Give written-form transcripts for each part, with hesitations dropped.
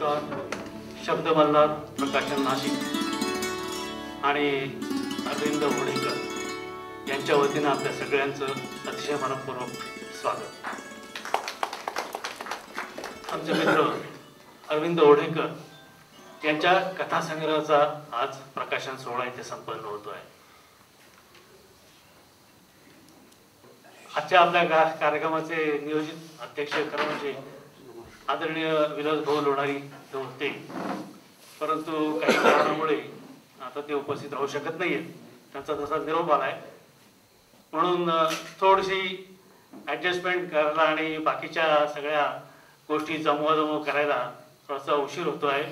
नमस्कार. शब्द मल्हार प्रकाशन नाशिक आणि अरविंद ओढेकर यांच्या वतीनं आपल्या सगळ्यांचं अतिशय मनपूर्वक स्वागत. आमचे मित्र अरविंद ओढेकर यांच्या कथासंग्रहाचा आज प्रकाशन सोहळा इथे संपन्न होतो आहे. आजच्या आपल्या कार्यक्रमाचे नियोजित अध्यक्ष खरं म्हणजे आदरणीय विलास भाऊ लोणारी होते, परंतु काही कारणामुळे आता ते उपस्थित राहू शकत नाहीये. त्यांचा तसा निरोप आलाय, म्हणून थोडीशी ॲडजस्टमेंट करायला आणि बाकीच्या सगळ्या गोष्टी जमवाजमव करायला थोडासा उशीर होतो आहे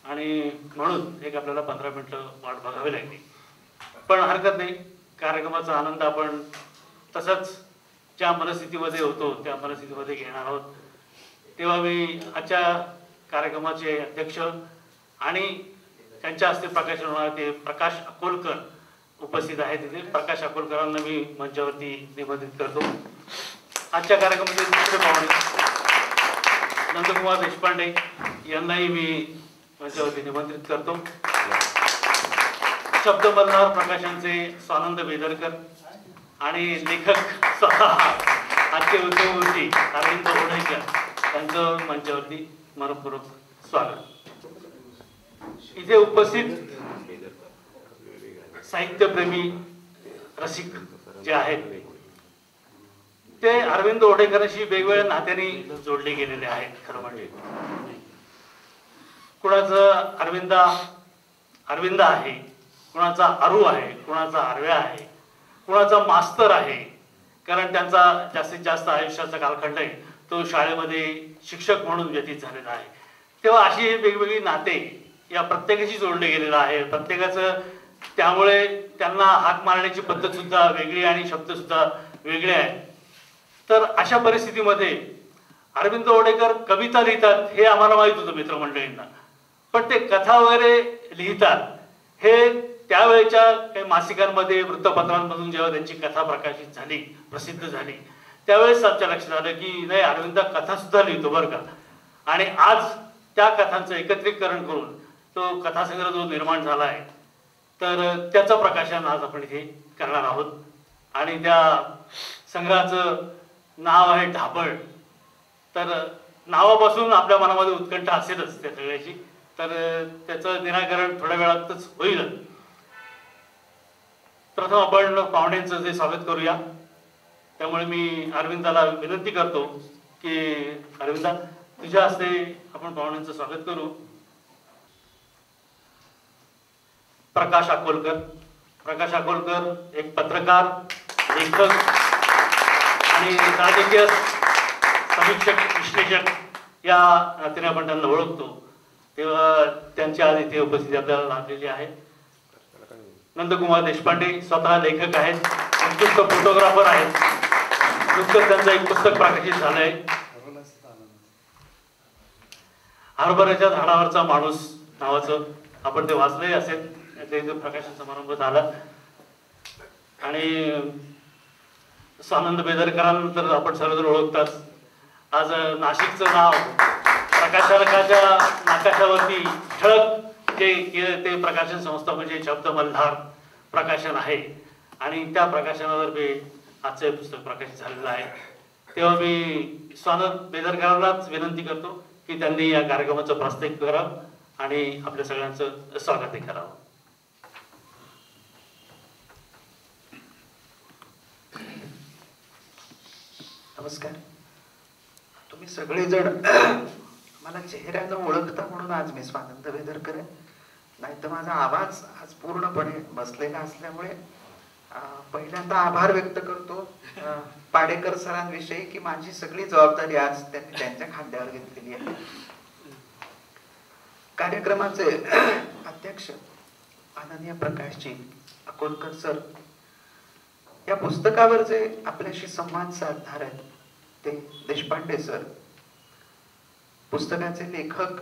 आणि म्हणून एक आपल्याला 15 मिनिटं वाट बघावी लागली. पण हरकत नाही, कार्यक्रमाचा आनंद आपण तसंच ज्या मनस्थितीमध्ये होतो त्या मनस्थितीमध्ये घेणार आहोत. तेव्हा मी आजच्या कार्यक्रमाचे अध्यक्ष आणि त्यांच्या हस्ते प्रकाशन होणार ते प्रकाश अकोलकर उपस्थित आहेत. तिथे प्रकाश अकोलकरांना मी मंचावरती निमंत्रित करतो. आजच्या कार्यक्रमाचे दुसरे पाहुणे नंदकुमार देशपांडे यांनाही मी मंचावरती निमंत्रित करतो. शब्द मल्हार प्रकाशनचे स्वानंद बेदरकर आणि लेखक स्वतः आजचे उद्योगपती अरविंद ओढेकर यांचं मंचावरती मनपूर्वक स्वागत. इथे उपस्थित साहित्यप्रेमी रसिक जे आहेत ते अरविंद ओढेकरांशी वेगवेगळ्या नात्याने जोडले गेलेले आहेत. खरं म्हणजे कुणाचं अरविंद आहे, कुणाचा अरू आहे, कुणाचा आरव्या आहे, कुणाचा मास्तर आहे, कारण त्यांचा जास्तीत जास्त आयुष्याचा कालखंड आहे तो शाळेमध्ये शिक्षक म्हणून व्यतीत झालेला आहे. तेव्हा अशी वेगवेगळी नाते या प्रत्येकाशी जोडले गेलेलं आहे. प्रत्येकाचं त्यामुळे त्यांना हाक मारण्याची पद्धत सुद्धा वेगळी आणि शब्द सुद्धा वेगळे आहेत. तर अशा परिस्थितीमध्ये अरविंद ओढेकर कविता लिहितात हे आम्हाला माहित होतं मित्रमंडळींना, पण ते कथा वगैरे लिहितात हे त्यावेळेच्या काही मासिकांमध्ये वृत्तपत्रांमधून जेव्हा त्यांची कथा प्रकाशित झाली, प्रसिद्ध झाली, त्यावेळेस आमच्या लक्षात आलं की नाही, अरविंद कथा सुद्धा लिहितो बरं का. आणि आज त्या कथांचं एकत्रीकरण करून तो कथासंग्रह जो निर्माण झाला आहे तर त्याचं प्रकाशन आज आपण इथे करणार आहोत. आणि त्या संग्रहाचं नाव आहे ढाबळ. तर नावापासून आपल्या मनामध्ये उत्कंठा असेलच त्या सगळ्याची, तर त्याचं निराकरण थोड्या वेळातच होईल. प्रथम आपण पाहुण्यांचं जे स्वागत करूया. त्यामुळे मी अरविंदाला विनंती करतो की अरविंदा, तुझ्या हस्ते आपण पाहुण्यांचं स्वागत करू. प्रकाश अकोलकर एक पत्रकार, लेखक आणि राजकीय समीक्षक, विश्लेषक या नात्याने आपण त्यांना ओळखतो. तेव्हा त्यांची आज इथे उपस्थिती आपल्याला लाभलेली आहे. नंदकुमार देशपांडे स्वतः लेखक आहेत, उत्कृष्ट फोटोग्राफर आहेत. नुकतंच त्यांचं एक पुस्तक प्रकाशित झालंय, हरभऱ्याच्या झाडावरचा माणूस नावाचं. आपण ते वाचलंही असेल. ते प्रकाशन समारंभ झाला. आणि स्वानंद बेदरकरांनंतर आपण सर्वजण ओळखतात. आज नाशिकचं नाव प्रकाशकाच्या नाकाशावरती ठळक ते प्रकाशन संस्था म्हणजे शब्द मल्हार प्रकाशन आहे आणि त्या प्रकाशनातर्फे आजचं हे पुस्तक प्रकाशित झालेलं आहे. तेव्हा मी स्वानंद बेदरकरांनाच विनंती करतो की त्यांनी या कार्यक्रमाचं प्रास्ताविक करावं आणि आपल्या सगळ्यांचं स्वागतही करावं. नमस्कार. तुम्ही सगळेजण मला चेहऱ्यानं ओळखता म्हणून आज मी स्वानंद बेदरकर आहे, नाही तर माझा आवाज आज पूर्णपणे बसलेला असल्यामुळे पहिल्यांदा आभार व्यक्त करतो पाडेकर सरांविषयी की माझी सगळी जबाबदारी आज त्यांनी त्यांच्या खांद्यावर घेतलेली आहे. कार्यक्रमाचे अध्यक्ष माननीय प्रकाशजी अकोलकर सर, या पुस्तकावर जे आपल्याशी संवाद साधणार आहेत ते देशपांडे सर, पुस्तकाचे लेखक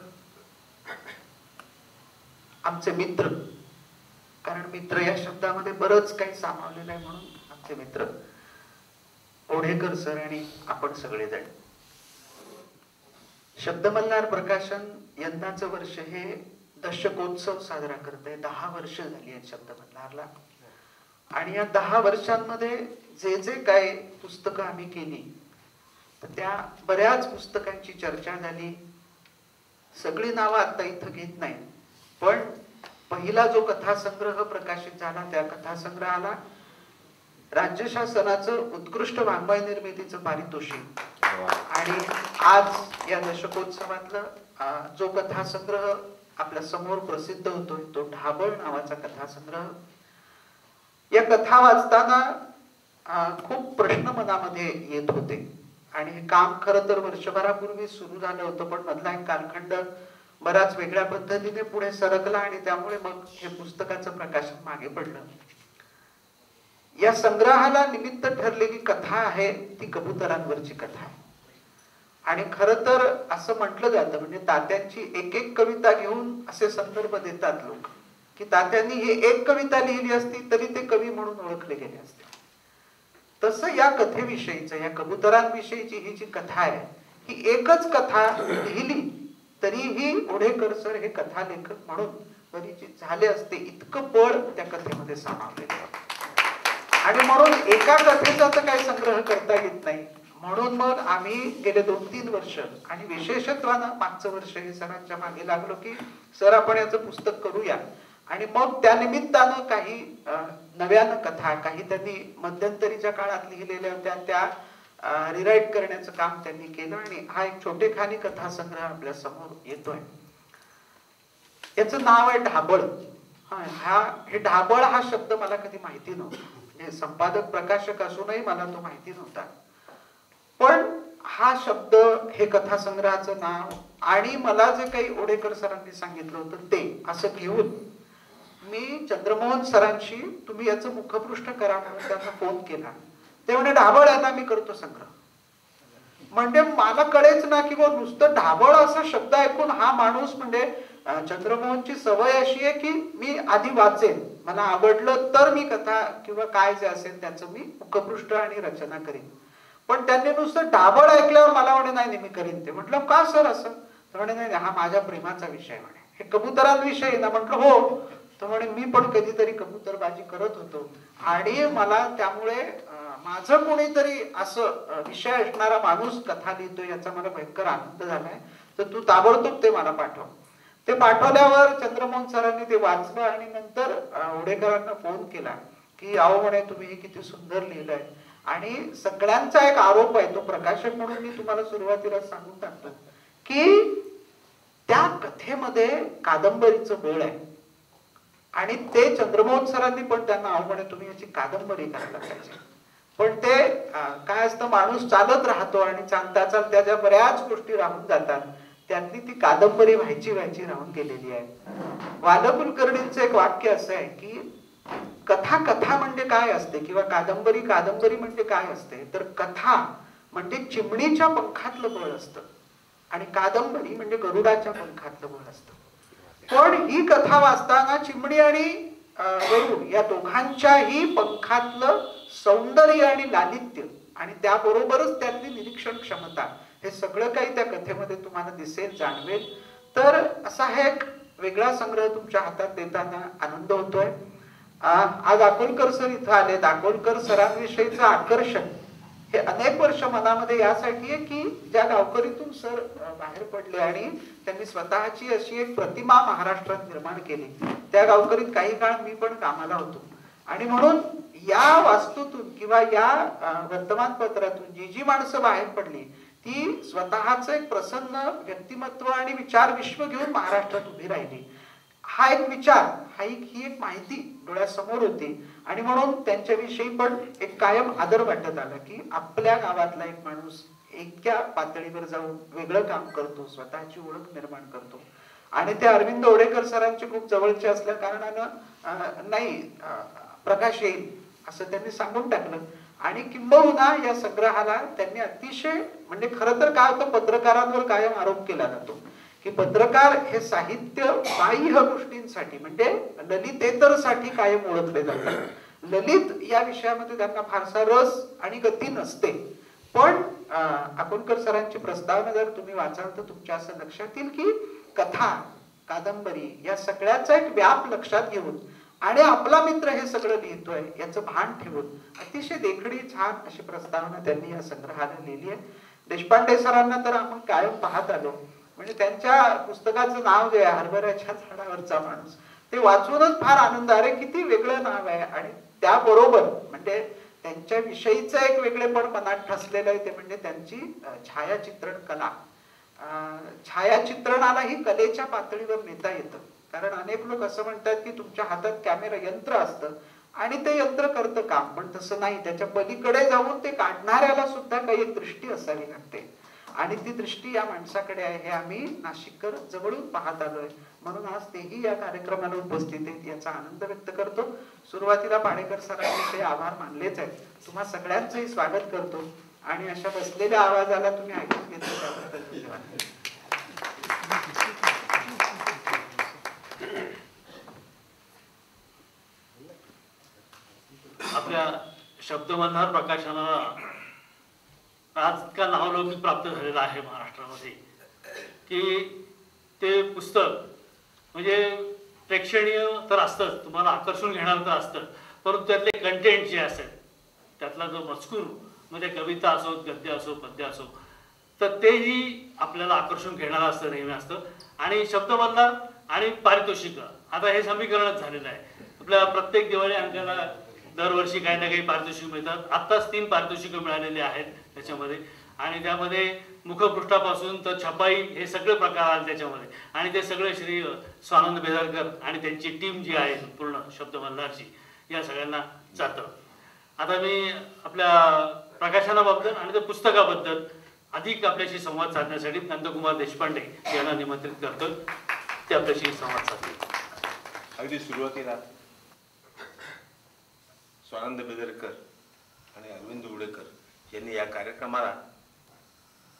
आमचे मित्र, कारण मित्र या शब्दामध्ये बरंच काही सामावलेलं आहे म्हणून आमचे मित्र ओढेकर सर आणि आपण सगळेजण. शब्द मल्हार प्रकाशन यंदाचं वर्ष हे दशकोत्सव साजरा करत आहे. 10 वर्ष झाली आहेत शब्द मल्हारला. आणि या 10 वर्षांमध्ये जे जे काय पुस्तकं आम्ही केली तर त्या बऱ्याच पुस्तकांची चर्चा झाली. सगळी नावं आता इथं घेत नाही, पण पहिला जो कथासंग्रह प्रकाशित झाला त्या कथासंग्रहाला राज्य शासनाचं उत्कृष्ट वाङ्मय निर्मितीचं पारितोषिक. आणि आज या दशकोत्सवातलं जो कथासंग्रह आपल्या समोर प्रसिद्ध होतोय तो ढाबळ नावाचा कथासंग्रह. या कथा वाचताना खूप प्रश्न मनामध्ये येत होते आणि हे काम खरं तर वर्षभरापूर्वी सुरू झालं होतं, पण मधला एक कालखंड बराच वेगळ्या पद्धतीने पुढे सरकला आणि त्यामुळे मग हे पुस्तकाचं प्रकाशन मागे पडलं. या संग्रहाला निमित्त ठरलेली कथा आहे ती कबुतरांवरची कथा आहे. आणि खरं तर असं म्हटलं जातं, म्हणजे तात्यांची एक एक कविता घेऊन असे संदर्भ देतात लोक, की तात्यांनी ही एक कविता लिहिली असती तरी ते कवी म्हणून ओळखले गेले असते. तसं या कथेविषयीचं, या कबुतरांविषयीची ही जी कथा आहे ही एकच कथा लिहिली तरीही ओढेकर सर हे कथालेखक म्हणून परिचित झाले असते, इतकं बळ त्या कथेमध्ये सामावलेलं आहे. आणि म्हणून एका कथेचा तर काही संग्रह करता येत नाही, म्हणून मग आम्ही गेले 2-3 वर्ष आणि विशेषत्वानं मागचं वर्ष हे सरांच्या मागे लागलो की सर आपण याचं पुस्तक करूया. आणि मग त्या निमित्तानं काही नव्यानं कथा, काही त्यांनी मध्यंतरीच्या काळात लिहिलेल्या होत्या त्या रिराईट करण्याचं काम त्यांनी केलं आणि हा एक छोटेखानी कथासंग्रह आपल्या समोर येतोय. याचं नाव आहे ढाबळ. हे ढाबळ हा शब्द मला कधी माहिती नव्हता, म्हणजे संपादक प्रकाशक असूनही मला तो माहिती नव्हता. पण हा शब्द, हे कथासंग्रहाचं नाव आणि मला जे काही ओढेकर सरांनी सांगितलं होतं ते असं घेऊन मी चंद्रमोहन सरांशी तुम्ही याचं मुखपृष्ठ करा म्हणून त्यांना फोन केला. ते म्हणे ढाबळ आता मी करतो संग्रह. म्हणजे मला कळेच ना की नुसतं ढाबळ असा शब्द ऐकून हा माणूस, म्हणजे चंद्रमोहनची सवय अशी आहे की मी आधी वाचेन, मला आवडलं तर मी कथा किंवा काय जे असेल त्याचं मी मुखपृष्ठ आणि रचना करीन. पण त्यांनी नुसतं ढाबळ ऐकल्यावर मला म्हणे नाही मी करीन ते. म्हटलं का सर असं? तर म्हणे नाही हा माझ्या प्रेमाचा विषय म्हणे, हे कबुतरांविषयी ना. म्हटलं हो. तर म्हणे मी पण कधीतरी कबुतरबाजी करत होतो आणि मला त्यामुळे माझं कोणीतरी असं विषय असणारा माणूस कथा लिहितो याचा मला भयंकर आनंद झालाय, तर तू ताबडतोब ते मला पाठव. ते पाठवल्यावर चंद्रमोहन सरांनी ते वाचलं आणि नंतर ओढेकरांना फोन केला की अहो म्हणे तुम्ही हे किती सुंदर लिहिलंय. आणि सगळ्यांचा एक आरोप आहे, तो प्रकाशक म्हणून मी तुम्हाला सुरुवातीला सांगून टाकतो की त्या कथेमध्ये कादंबरीचं बळ आहे. आणि ते चंद्रमोहन सरांनी पण त्यांना अहो म्हणे तुम्ही याची कादंबरी करायला पाहिजे. पण ते काय असतं, माणूस चालत राहतो आणि चालता चालता ज्या बऱ्याच गोष्टी राहून जातात त्यातली ती कादंबरी व्हायची राहून गेलेली आहे. वाल कुलकर्णींचं एक वाक्य असं आहे की कथा कथा म्हणजे काय असते किंवा कादंबरी कादंबरी म्हणजे काय असते, तर कथा म्हणजे चिमणीच्या पंखातलं बळ असतं आणि कादंबरी म्हणजे गरुडाच्या पंखातलं बळ असतं. पण ही कथा वाचताना चिमणी आणि गरुड या दोघांच्याही पंखातलं सौंदर्य आणि लालित्य आणि त्याबरोबरच त्यातली निरीक्षण क्षमता हे सगळं काही त्या कथेमध्ये तुम्हाला दिसेल, जाणवेल. तर असा हा एक वेगळा संग्रह तुमच्या हातात देताना आनंद होतोय. आज अकोलकर सर इथं आले. अकोलकर सरांविषयीचं आकर्षण हे अनेक वर्ष मनामध्ये यासाठी आहे की ज्या गावकरीतून सर बाहेर पडले आणि त्यांनी स्वतःची अशी एक प्रतिमा महाराष्ट्रात निर्माण केली. त्या गावकरीत काही काळ मी पण कामाला होतो आणि म्हणून या वास्तूतून किंवा या वर्तमानपत्रातून जी माणसं बाहेर पडली ती स्वतःच एक प्रसन्न व्यक्तिमत्व आणि विचार विश्व घेऊन महाराष्ट्रात उभी राहिली. हा एक विचार, ही एक माहिती डोळ्यासमोर होती आणि म्हणून त्यांच्याविषयी पण एक कायम आदर वाटत आला की आपल्या गावातला एक माणूस इतक्या पातळीवर जाऊन वेगळं काम करतो, स्वतःची ओळख निर्माण करतो. आणि ते अरविंद ओढेकर सरांचे खूप जवळचे असल्या कारणानं नाही प्रकाश येईल असं त्यांनी सांगून टाकलं. आणि किंबहुना या संग्रहाला त्यांनी अतिशय, म्हणजे खरं तर काय होतं, पत्रकारांवर कायम आरोप केला जातो की पत्रकार हे साहित्य बाह्य गोष्टींसाठी म्हणजे ललितेतरसाठी कायम ओळखले जातात. ललित या विषयामध्ये त्यांना फारसा रस आणि गती नसते. पण अकोलकर सरांची प्रस्तावना जर तुम्ही वाचाल तर तुमच्या असं लक्षात येईल की कथा, कादंबरी या सगळ्याचा एक व्याप लक्षात घेऊन आणि आपला मित्र हे सगळं लिहितोय याचं भान ठेवून अतिशय देखणी छान अशी प्रस्तावना त्यांनी या संग्रहाला लिहिली आहे. देशपांडे सरांना तर आपण कायम पाहत आलो. म्हणजे त्यांच्या पुस्तकाचं नाव जे आहे हरभऱ्याच्या झाडावरचा माणूस, ते वाचूनच फार आनंद. अरे किती वेगळं नाव आहे. आणि त्याबरोबर म्हणजे त्यांच्या विषयीचं एक वेगळेपण मनात ठसलेलं आहे ते म्हणजे त्यांची छायाचित्रण कला. छायाचित्रणालाही कलेच्या पातळीवर नेता येतं. कारण अनेक लोक असं म्हणतात की तुमच्या हातात कॅमेरा यंत्र असतं आणि ते यंत्र करतं काम, पण तसं नाही. त्याच्या पलीकडे जाऊन ते काढणाऱ्याला सुद्धा काही एक दृष्टी असावी लागते आणि ती दृष्टी या माणसाकडे आहे हे आम्ही नाशिककर जवळून पाहत आलोय. म्हणून आज तेही या कार्यक्रमाला उपस्थित आहेत याचा आनंद व्यक्त करतो. सुरुवातीला पाडेकर सरांचे आभार मानलेच आहेत. तुम्हा सगळ्यांचंही स्वागत करतो आणि अशा बसलेल्या आवाजाला तुम्ही ऐकून घेतलं त्याबद्दल धन्यवाद. आपल्या शब्दमल्हार प्रकाशनाला आज इतका नावलौकिक प्राप्त झालेला आहे महाराष्ट्रामध्ये की ते पुस्तक म्हणजे प्रेक्षणीय तर असतंच, तुम्हाला आकर्षून घेणार तर असतं, परंतु त्यातले कंटेंट जे असेल, त्यातला जो मजकूर म्हणजे कविता असो, गद्य असो, पद्य असो, तर तेही आपल्याला आकर्षून घेणारं असतं, नेहमी असतं. आणि शब्दमल्हार आणि पारितोषिक आता हे समीकरणच झालेलं आहे. आपल्या प्रत्येक दिवाळी अंकाला दरवर्षी काही ना काही पारितोषिक मिळतात. आत्ताच 3 पारितोषिकं मिळालेली आहेत त्याच्यामध्ये. आणि त्यामध्ये मुखपृष्ठापासून तर छपाई हे सगळे प्रकार आले त्याच्यामध्ये. आणि ते सगळे श्री स्वानंद बेदरकर आणि त्यांची टीम जी आहे पूर्ण शब्दमल्हारची, या सगळ्यांना जातं. आता मी आपल्या प्रकाशनाबद्दल आणि त्या पुस्तकाबद्दल अधिक आपल्याशी संवाद साधण्यासाठी नंदकुमार देशपांडे यांना निमंत्रित करतो. ते आपल्याशी संवाद साधतील. अगदी सुरुवातीला स्वानंद बेदरकर आणि अरविंद उडेकर यांनी या कार्यक्रमाला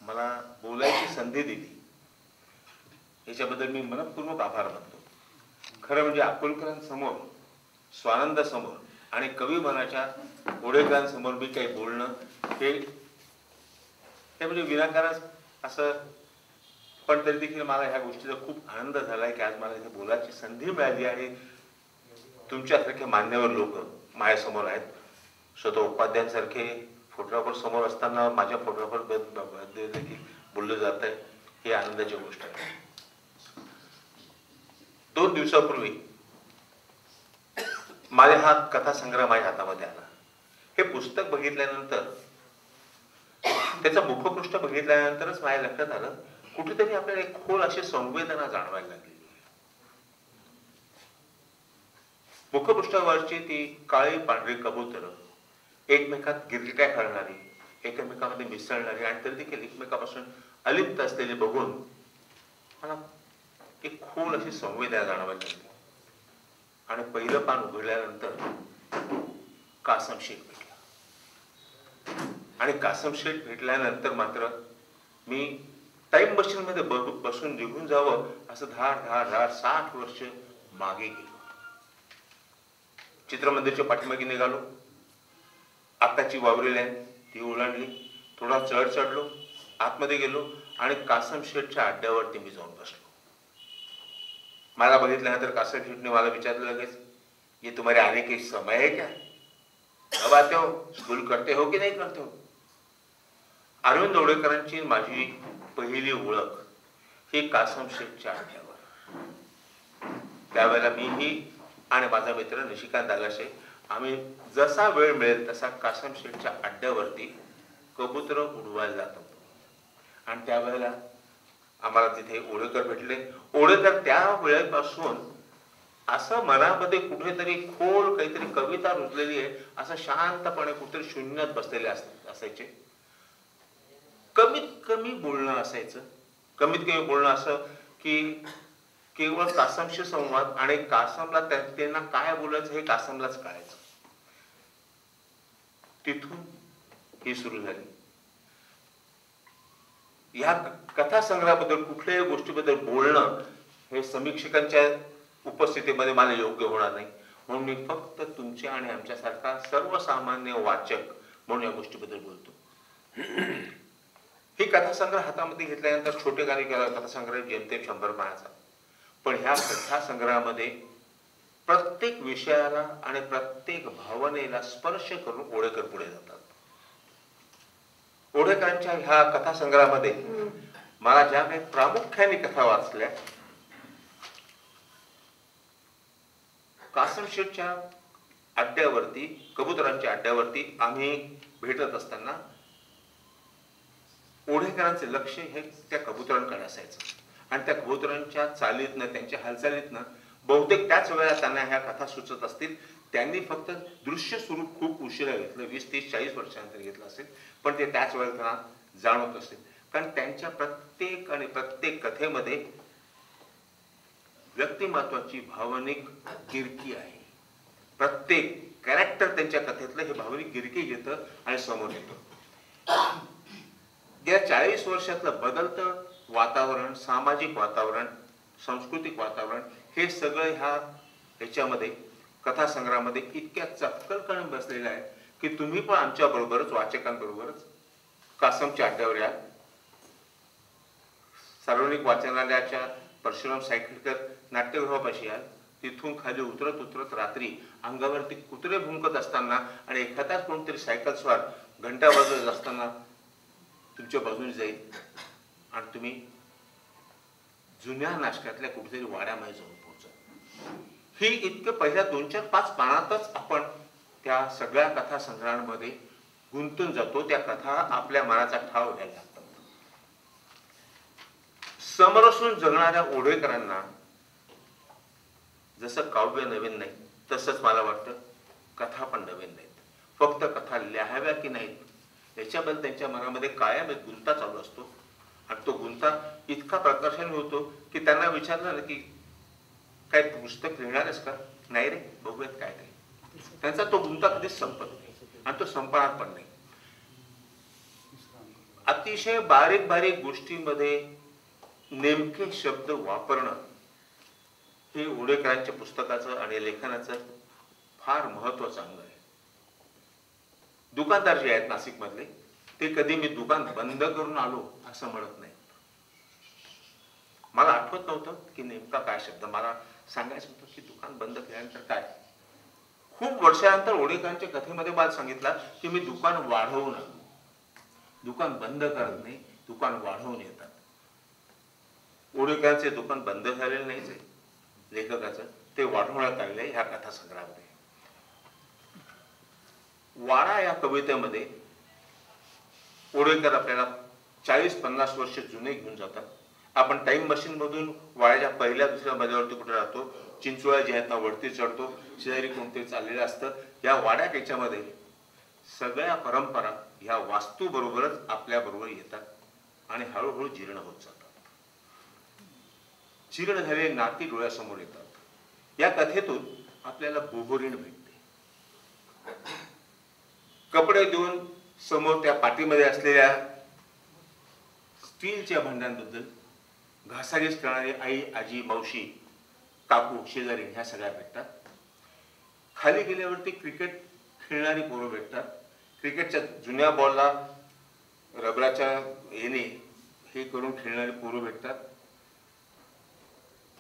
मला बोलायची संधी दिली, याच्याबद्दल मी मनपूर्वक आभार मानतो. खरं म्हणजे अकोलकरांसमोर, स्वानंदासमोर आणि कवी मनाच्या उडेकरांसमोर मी काही बोलणं हे म्हणजे विनाकारण असं, पण तरी देखील मला ह्या गोष्टीचा खूप आनंद झालाय की आज मला इथे बोलायची संधी मिळाली आणि तुमच्यासारखे मान्यवर लोक माझ्यासमोर आहेत. स्वतः उपाध्यायांसारखे फोटोग्राफर समोर असताना माझ्या फोटोग्राफर देखील बोललं जात आहे, ही आनंदाची गोष्ट आहे. 2 दिवसापूर्वी माझ्या हा कथासंग्रह माझ्या हातामध्ये आला. हे पुस्तक बघितल्यानंतर, त्याचं मुखपृष्ठ बघितल्यानंतरच माझ्या लक्षात आलं कुठेतरी आपल्याला एक खोल अशी संवेदना जाणवायला लागली. मुखपृष्ठावरची ती काळी पांढरी कबूतर एकमेकात गिरगिट्या खेळणारी, एकमेकांमध्ये मिसळणारी आणि तरी देखील एकमेकापासून अलिप्त असलेली बघून मला एक खोल अशी संवेदना जाणवायला लागली. आणि पहिलं पान उघडल्यानंतर कासम शेठ भेटला. आणि कासम शेठ भेटल्यानंतर मात्र मी टाइम मशीन मध्ये बसून निघून जावं असं धाड धाड धाड 60 वर्ष मागे गेलो. चित्रमंदिरच्या पाठीमागे निघालो. आताची वावरी लाईन ती ओलांडली, थोडा चढ चढलो, आतमध्ये गेलो आणि कासम शेठच्या अड्ड्यावरती मी जाऊन बसलो. मला बघितल्यानंतर कासम शेठने मला विचारलं लगेच, ये तुम्हारे आने के समय है क्या? अब आते हो? स्कूल करते हो की नाही करते हो? अरविंद ओडेकरांची माझी पहिली ओळख ही कासम शेठच्या अड्ड्यावर. त्यावेळेला मीही आणि माझा मित्र निशिकांत आलाशे आम्ही जसा वेळ मिळेल तसा कासम शेठच्या अड्ड्यावरती कबूतर उडवायला जात होतो. आणि त्यावेळेला आम्हाला तिथे ओडेकर भेटले. ओडेकर त्या वेळेपासून असं मनामध्ये कुठेतरी खोल काहीतरी कविता रुजलेली आहे असं शांतपणे कुठेतरी शून्यात बसलेले असायचे. कमीत कमी बोलणं असायचं. कमीत कमी बोलणं असं की केवळ कासमशी संवाद आणि कासमला त्यांना काय बोलायचं हे कासमलाच कळायचं. तिथून ही सुरू झाली. या कथासंग्रहाबद्दल कुठल्याही गोष्टीबद्दल बोलणं हे समीक्षकांच्या उपस्थितीमध्ये मला योग्य होणार नाही, म्हणून मी फक्त तुमच्या आणि आमच्यासारखा सर्वसामान्य वाचक म्हणून या गोष्टीबद्दल बोलतो. ही कथासंग्रह हातामध्ये घेतल्यानंतर छोटे कथासंग्रह जेमतेम 100 पानाचा, पण ह्या कथासंग्रहामध्ये प्रत्येक विषयाला आणि प्रत्येक भावनेला स्पर्श करून ओढेकर पुढे जातात. ओढेकरांच्या ह्या कथासंग्रहामध्ये मला ज्या काही प्रामुख्याने कथा वाचल्या, कासम शेठच्या अड्ड्यावरती, कबुतरांच्या अड्ड्यावरती आम्ही भेटत असताना ओढेकरांचे लक्ष हे त्या कबुतरांकडे असायचं आणि त्या कबुतरांच्या चालीतनं, त्यांच्या हालचालीतनं बहुतेक त्याच वेळेला त्यांना ह्या कथा सुचत असतील. त्यांनी फक्त दृश्य स्वरूप खूप उशिरा घेतलं, 20, 30, 40 वर्षानंतर घेतलं असेल, पण ते त्याच वेळेला त्यांना जाणवत असेल. कारण त्यांच्या प्रत्येक कथेमध्ये व्यक्तिमत्वाची भावनिक गिरकी आहे. प्रत्येक कॅरेक्टर त्यांच्या कथेतलं हे भावनिक गिरकी घेतं आणि समोर येतं. गेल्या 40 वर्षातलं बदलतं वातावरण, सामाजिक वातावरण, सांस्कृतिक वातावरण, हे सगळं ह्याच्यामध्ये कथासंग्रहामध्ये इतक्या चपकलपणे बसलेलं आहे की तुम्ही पण आमच्या बरोबरच, वाचकांबरोबरच कासमच्या अड्ड्यावर या, सार्वजनिक वाचनालयाच्या परशुराम सायखेडकर नाट्यगृहापाशी या. तिथून खाली उतरत रात्री अंगावरती कुत्रे भुंकत असताना आणि एखादाच कोणतरी सायकल स्वार घंटा वाजवत असताना तुमच्या बाजूने जाईल आणि तुम्ही जुन्या नाशकातल्या कुठेतरी वाड्यामध्ये जाऊन पोहोचा. ही इतकं पहिल्या 2, 4, 5 पानातच आपण त्या सगळ्या कथा संग्रहांमध्ये गुंतून जातो. त्या कथा आपल्या मनाचा ठाव घ्यायला लागतात. समरसून जगणाऱ्या ओढेकरांना जसं काव्य नवीन नाही, तसंच मला वाटतं कथा पण नवीन नाहीत. फक्त कथा लिहाव्या की नाहीत याच्याबद्दल त्यांच्या मनामध्ये कायम एक गुंता चालू असतो आणि तो गुंता इतका प्रकर्षाने होतो की त्यांना विचारलं ना की काय पुस्तक लिहिणारच का? नाही रे, बघूयात काय ते. त्यांचा तो गुंता कधीच संपत नाही आणि तो संपणार पण नाही. अतिशय बारीक बारीक गोष्टींमध्ये नेमके शब्द वापरणं हे ओढेकरांच्या पुस्तकाचं आणि लेखनाचं फार महत्वाचं अंग आहे. दुकानदार जे आहेत नाशिक मधले, ते कधी मी दुकान बंद करून आलो असं म्हणत नाही. मला आठवत नव्हतं की नेमका काय शब्द मला सांगायचं होतं की दुकान बंद केल्यानंतर काय. खूप वर्षानंतर ओढेकरांच्या कथेमध्ये मला सांगितलं की मी दुकान वाढवून आलो. दुकान बंद करत नाही, दुकान वाढवून येतात. ओढेकरांचे दुकान बंद झालेले नाहीच आहे, लेखकाचं ते वाढवण्यात आलेलं ह्या कथासंग्रहामध्ये. वाडा या कवितेमध्ये ओढेकर आपल्याला 40-50 वर्ष जुने घेऊन जातात. आपण टाइम मशीन मधून वाड्याच्या पहिल्या दुसऱ्या मजल्यावरती कुठे राहतो, चिंचोळ्या जे आहेत ना वरती चढतो, शेजारी कोणतरी चाललेलं असतं. या वाड्यात याच्यामध्ये सगळ्या परंपरा ह्या वास्तू बरोबरच आपल्या बरोबर येतात आणि हळूहळू जीर्ण होत जातात. जीर्ण झालेली नाती डोळ्यासमोर येतात. या कथेतून आपल्याला बोहरीण भेटते. कपडे देऊन समोर त्या पाठीमध्ये असलेल्या स्टीलच्या भांड्यांबद्दल घासाघीस करणारी आई, आजी, मावशी, काकू, शेजारी ह्या सगळ्या भेटतात. खाली गेल्यावरती क्रिकेट खेळणारी पोरं भेटतात. क्रिकेटच्या जुन्या बॉलला रबराच्या येणे हे करून खेळणारी पोरं भेटतात.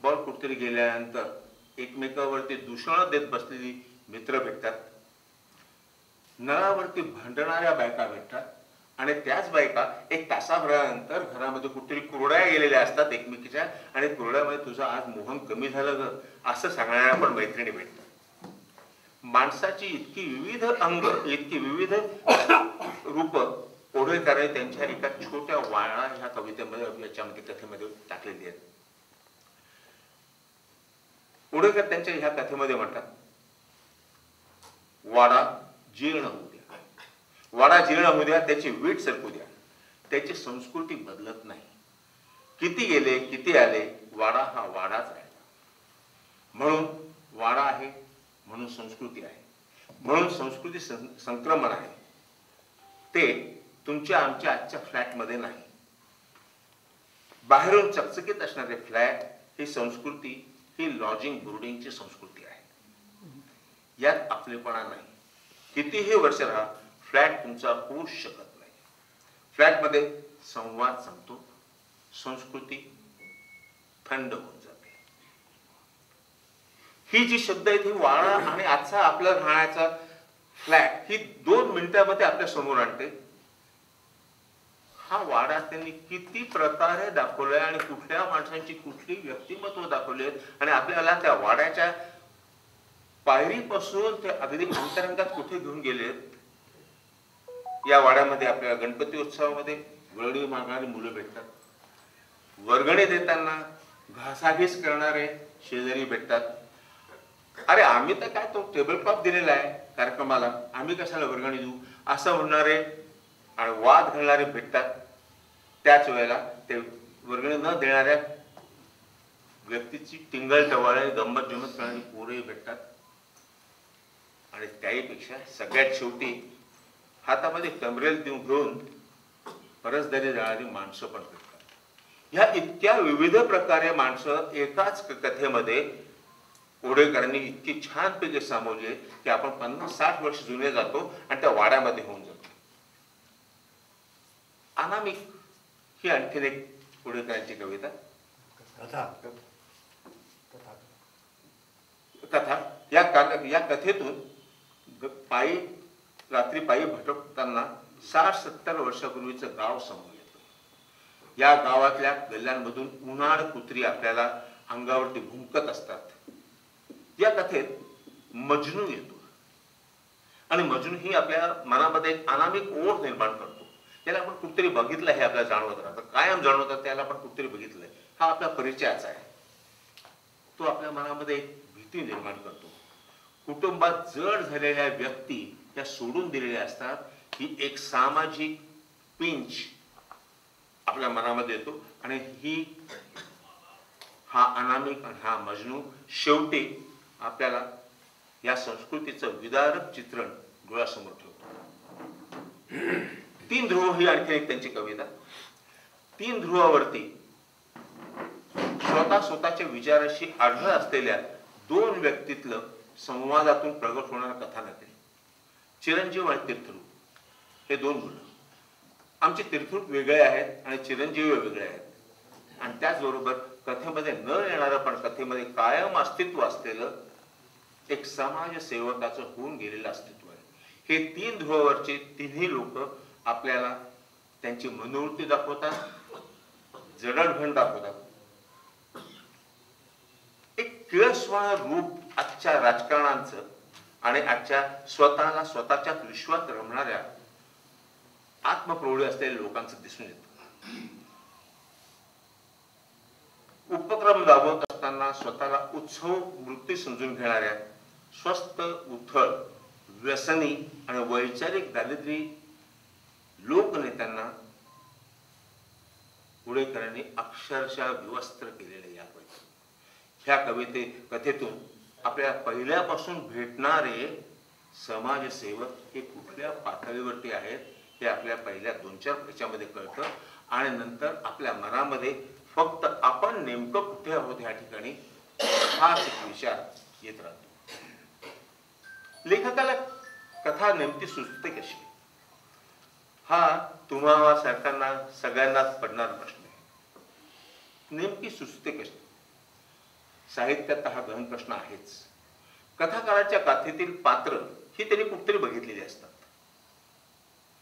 बॉल कुठतरी गेल्यानंतर एकमेकावरती दूषण देत बसलेली मित्र भेटतात. नळावरती भांडणाऱ्या बायका भेटतात आणि त्याच बायका एक तासाभरानंतर घरामध्ये कुठतरी कुरड्या गेलेल्या असतात एकमेकीच्या आणि कुरड्यामध्ये तुझं आज मोहन कमी झालं ग असं सांगणाऱ्या पण मैत्रिणी भेटतात. माणसाची इतकी विविध अंग, इतकी विविध रूप ओढेकरांनी त्यांच्या एका छोट्या वाडा ह्या कवितेमध्ये, याच्यामध्ये, कथेमध्ये टाकलेली आहेत. ओढेकर त्यांच्या ह्या कथेमध्ये म्हणतात, वाडा जीर्ण होऊ द्या, वाडा जीर्ण होऊ द्या, त्याची वीट सरकू द्या, त्याची संस्कृती बदलत नाही. किती गेले किती आले, वाडा हा वाडाच आहे. म्हणून वाडा आहे, म्हणून संस्कृती आहे, म्हणून संस्कृती संक्रमण आहे. ते तुमच्या आमच्या आजच्या फ्लॅटमध्ये नाही. बाहेरून चकचकीत असणारे फ्लॅट ही संस्कृती, ही लॉजिंग बोर्डिंगची संस्कृती आहे. यात आपलेपणा नाही. कितीही वर्ष राहा, फ्लॅट तुमचा होऊच शकत नाही. फ्लॅटमध्ये संवाद संपतो, संस्कृती थंड होऊन जाते. ही जी शब्द आहेत ही वाडा आणि आजचा आपला राहण्याचा फ्लॅट ही 2 मिनिटांमध्ये आपल्या समोर आणते. हा वाडा त्यांनी किती प्रकारे दाखवलाय आणि कुठल्या माणसांची कुठली व्यक्तिमत्व दाखवले आणि आपल्याला त्या वाड्याच्या पायरीपासून ते अगदी अंतरंगात कुठे घेऊन गेलेत. या वाड्यामध्ये आपल्याला गणपती उत्सवामध्ये वर्गणी मागणारी मुलं भेटतात, वर्गणी देताना घासाघीस करणारे शेजारी भेटतात. अरे आम्ही तर काय तो टेबल टॉप दिलेला आहे कार्यक्रमाला, आम्ही कशाला वर्गणी देऊ असं म्हणणारे आणि वाद घालणारे भेटतात. त्याच वेळेला ते वर्गणी न देणाऱ्या व्यक्तीची टिंगल टवाळे गंमत जमत करणारी पोरही भेटतात. आणि त्याहीपेक्षा सगळ्यात शेवटी हातामध्ये कमरेल देऊन घेऊन परसदारी जाणारी माणसं पण भेटतात. ह्या इतक्या विविध प्रकारे माणसं एकाच कथेमध्ये ओढेकरांनी इतकी छानपैकी सामावली की आपण 50-60 वर्ष जुने जातो आणि त्या वाड्यामध्ये होऊन जातो. अनामिक ही आणखीन एक ओढेकरांची कविता कथा. या कथेतून रात्री पायी भटकताना 60-70 वर्षापूर्वीचं गाव समोर येतं. या गावातल्या गल्ल्यांमधून उन्हाळ कुत्री आपल्याला अंगावरती भुंकत असतात. या कथेत मजनू येतो आणि मजनू ही आपल्या मनामध्ये एक अनामिक ओढ निर्माण करतो. त्याला आपण कुठतरी बघितलं हे आपल्याला जाणवत राहतं, कायम जाणवतात त्याला आपण कुठतरी बघितलंय. हा आपला परिचयाचा आहे. तो आपल्या मनामध्ये एक भीती निर्माण करतो. कुटुंबात जड झालेल्या व्यक्ती त्या सोडून दिलेल्या असतात. ही एक सामाजिक पिंच आपल्या मनामध्ये येतो आणि हा अनामिक आणि हा मजनू शेवटी आपल्याला या संस्कृतीचं विदारक चित्रण डोळ्यासमोर ठेवतो. 3 ध्रुव ही आणखी एक त्यांची कविता. 3 ध्रुवावरती स्वतःच्या विचाराशी आढळ असलेल्या 2 व्यक्तीतलं संवादातून प्रगट होणारा कथानक आहे. चिरंजीव आणि तीर्थरूप हे 2 मुलं. आमचे तीर्थरूप वेगळे आहेत आणि चिरंजीव वेगळे आहेत. आणि त्याचबरोबर कथेमध्ये न येणारं पण कथेमध्ये कायम अस्तित्व असलेलं एक समाजसेवकाचं होऊन गेलेलं अस्तित्व आहे. हे 3 ध्रुवावरचे तिन्ही लोक आपल्याला त्यांची मनोवृत्ती दाखवतात, जडणघडण दाखवतात. एक किळसवाणं रूप आजच्या राजकारणाचं आणि आजच्या स्वतःच्या विश्वात रमणाऱ्या आत्मप्रौढी असलेल्या लोकांचं दिसून येतं. उपक्रम राबवत असताना स्वतःला उत्सव वृत्ती समजून घेणाऱ्या स्वस्थ, उथळ, व्यसनी आणि वैचारिक दारिद्र्य लोकनेत्यांना ओढेकरांनी अक्षरशः विवस्त्र केलेले यापैकी. ह्या कथेतून आपल्याला पहिल्यापासून भेटणारे समाजसेवक हे कुठल्या पातळीवरती आहेत हे आपल्या पहिल्या 2-4 याच्यामध्ये कळतं. आणि नंतर आपल्या मनामध्ये फक्त आपण नेमकं कुठे आहोत ह्या ठिकाणी हाच एक विचार येत राहतो. लेखकाला कथा नेमकी सुचते कशी, हा तुम्हाला सारख्यांना सगळ्यांनाच पडणारा प्रश्न आहे. नेमकी सुचते कशी? साहित्यात हा गहन प्रश्न आहेच. कथाकाराच्या कथेतील पात्र ही त्यांनी कुठेतरी बघितलेली असतात.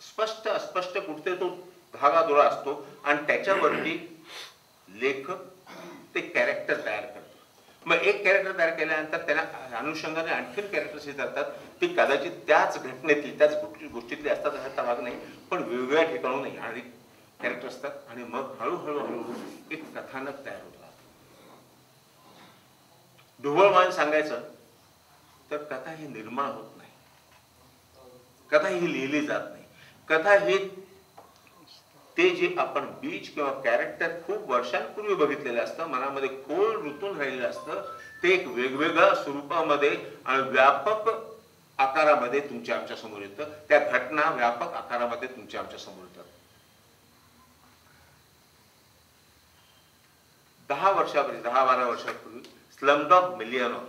स्पष्ट अस्पष्ट कुठेतरी तो धागादोरा असतो आणि त्याच्यावरती लेखक ते कॅरेक्टर तयार करतो. मग एक कॅरेक्टर तयार केल्यानंतर त्यांना अनुषंगाने आणखीन कॅरेक्टर्स येतात. ती कदाचित त्याच घटनेतली त्याच गोष्टीतली असतात असा भाग नाही, पण वेगवेगळ्या ठिकाणून येणारी कॅरेक्टर असतात आणि मग हळूहळू एक कथानक तयार होतं. ढोबळमान सांगायचं तर कथा ही निर्माण होत नाही, कथा ही लिहिली जात नाही. कथा ही ते जे आपण बीज किंवा कॅरेक्टर खूप वर्षांपूर्वी बघितलेलं असतं, मनामध्ये खोल रुतून राहिलेलं असतं, ते एक वेगवेगळ्या स्वरूपामध्ये आणि व्यापक आकारामध्ये तुमच्या आमच्या समोर येतं. त्या घटना व्यापक आकारामध्ये तुमच्या आमच्या समोर येतात. 10-12 वर्षापूर्वी स्लमडॉग मिलियनर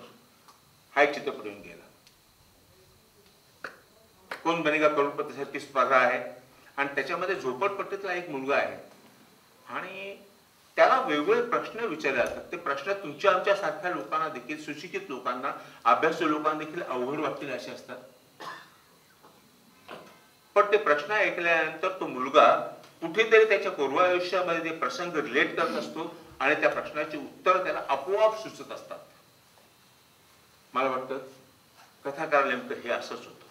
हा एक चित्रपट येऊन गेला. कोण बनेगा करोडपतीसारखी स्पर्धा आहे आणि त्याच्यामध्ये झोपडपट्टीतला एक मुलगा आहे आणि त्याला वेगवेगळे प्रश्न विचारले जातात. ते प्रश्न तुमच्या आमच्या सारख्या लोकांना देखील, सुशिक्षित लोकांना, अभ्यासू लोकांना देखील अवघड वाटतील असे असतात. पण ते प्रश्न ऐकल्यानंतर तो मुलगा कुठेतरी त्याच्या पूर्व आयुष्यामध्ये ते प्रसंग रिलेट करत असतो आणि त्या प्रश्नाची उत्तर त्याला आपोआप सुचत असतात. मला वाटतं कथाकार नेमकं हे असंच होतं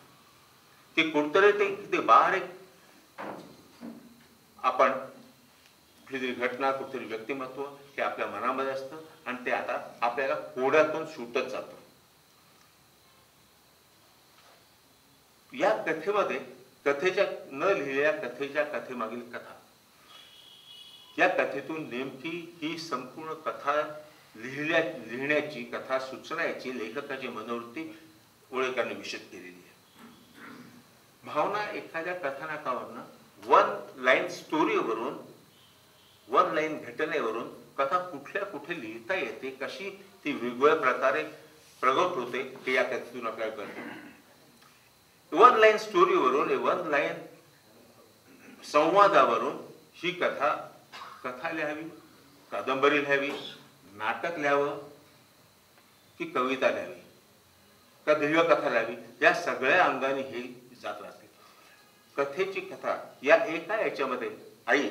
की कोणतरी ते बाहेर आपण कुठली घटना, कुठतरी व्यक्तिमत्व हे आपल्या मनामध्ये असतं आणि ते आता आपल्याला कोड्यातून सुटत जातं. या कथेमध्ये कथेच्या न लिहिलेल्या कथेच्या कथेमागील कथा, या कथेतून नेमकी ही संपूर्ण कथा लिहिण्याची, कथा सुचण्याची लेखकाची मनोवृत्ती ओळेकरांनी विशद केलेली आहे. भावना एखाद्या कथानकावरनं वन लाईन स्टोरीवरून, वन लाईन घटनेवरून कथा कुठे लिहिता येते, कशी ती वेगवेगळ्या प्रकारे प्रगट होते हे या कथेतून आपल्याला कळतं. वन लाईन स्टोरीवरून, वन लाईन संवादावरून ही कथा लिहावी, कादंबरी लिहावी, नाटक लिहावं की कविता लिहावी का दीर्घकथा लिहावी, या सगळ्या अंगाने हे जात राहते. कथेची कथा या एका याच्यामध्ये, आई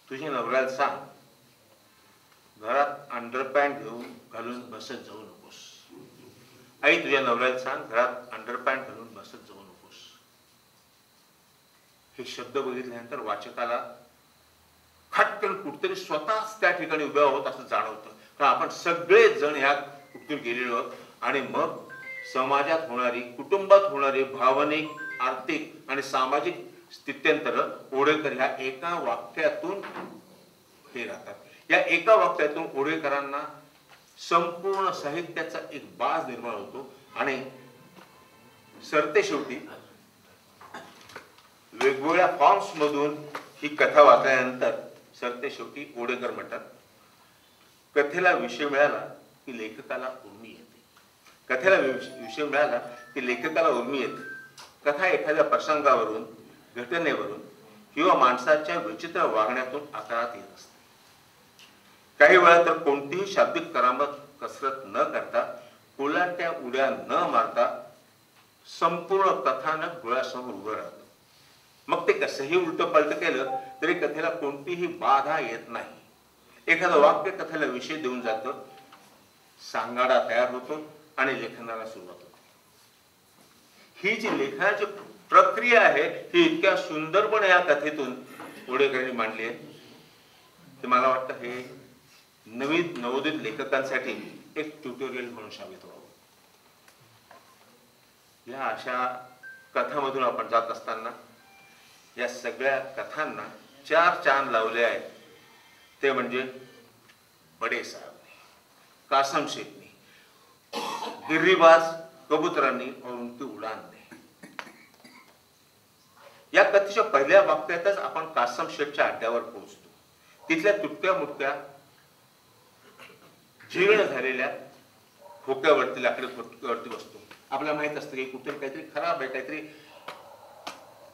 तुझ्या नवऱ्याला सांग घरात अंडरपॅन्ट घालून बसत जाऊ नकोस. आई तुझ्या नवऱ्याला सांग घरात अंडरपॅन्ट घालून बसत जाऊ नकोस. हे शब्द बघितल्यानंतर वाचकाला खटकन कुठतरी स्वतःच त्या ठिकाणी उभ्या होत असं जाणवतं. कारण आपण सगळेच जण ह्या कुठून गेलेलो आहोत आणि मग समाजात होणारी, कुटुंबात होणारी भावनिक, आर्थिक आणि सामाजिक स्थित्यंतर ओढेकर ह्या एका वाक्यातून हे राहतात. या एका वाक्यातून ओढेकरांना संपूर्ण साहित्याचा एक बाज निर्माण होतो आणि सरते शेवटी वेगवेगळ्या फॉर्म्स मधून ही कथा वाचल्यानंतर सरते शेवटी ओढेकर म्हणतात, कथेला विषय मिळाला की लेखकाला उर्मी येते. कथेला विषय मिळाला की लेखकाला उर्मी येते. कथा एखाद्या प्रसंगावरून, घटनेवरून किंवा माणसाच्या विचित्र वागण्यातून आकारात येत असते. काही वेळा तर कोणतीही शाब्दिक करामत कसरत न करता, कोलांट्या उड्या न मारता संपूर्ण कथानक डोळ्यासमोर उभं राहतं. मग ते कसंही उलट पलट केलं तरी कथेला कोणतीही बाधा येत नाही. एखादं वाक्य कथेला विषय देऊन जातं, सांगाडा तयार होतो आणि लेखनाला सुरुवात होते. ही जी लेखनाची प्रक्रिया आहे ही इतक्या सुंदरपणे या कथेतून ओढेकरांनी मांडली आहे ते मला वाटतं हे नवोदित लेखकांसाठी एक ट्युटोरियल म्हणून साबित व्हावं. या अशा कथामधून आपण जात असताना या सगळ्या कथांना 4 चांद लावले आहेत. ते म्हणजे बडे साहेबने, कासम शेखनी, गिर्रीबाज कबुतरांनी और उनकी उडान ने. या कथेच्या पहिल्या वाक्यातच आपण कासम शेखच्या अड्ड्यावर पोहोचतो. तिथल्या तुटक्या मुटक्या जीर्ण झालेल्या खोक्यावरती, लाकडीवरती बसतो. आपल्याला माहित असतं की कुठे काहीतरी खराब आहे, काहीतरी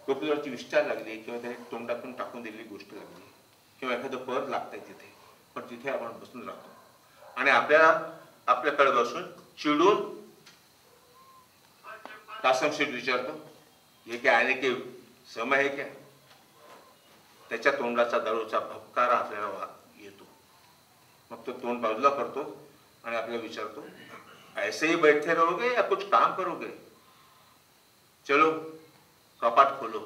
टोपीवरची विष्ठा लागली किंवा त्याने तोंडातून टाकून दिलेली गोष्ट लागली किंवा एखादं पर लागतंय तिथे. पण तिथे आपण बसून राहतो आणि आपल्याकडे बसून चिडून कासम शेठ विचारतो, हे काय आने के समय है क्या? त्याच्या तोंडाचा दरोचा भपकारा आपल्याला येतो. मग तो तोंड बाजूला करतो आणि आपल्याला विचारतो, ऐसे ही बैठे रहोगे या कुछ काम करोगे? चलो कपाट खोलो,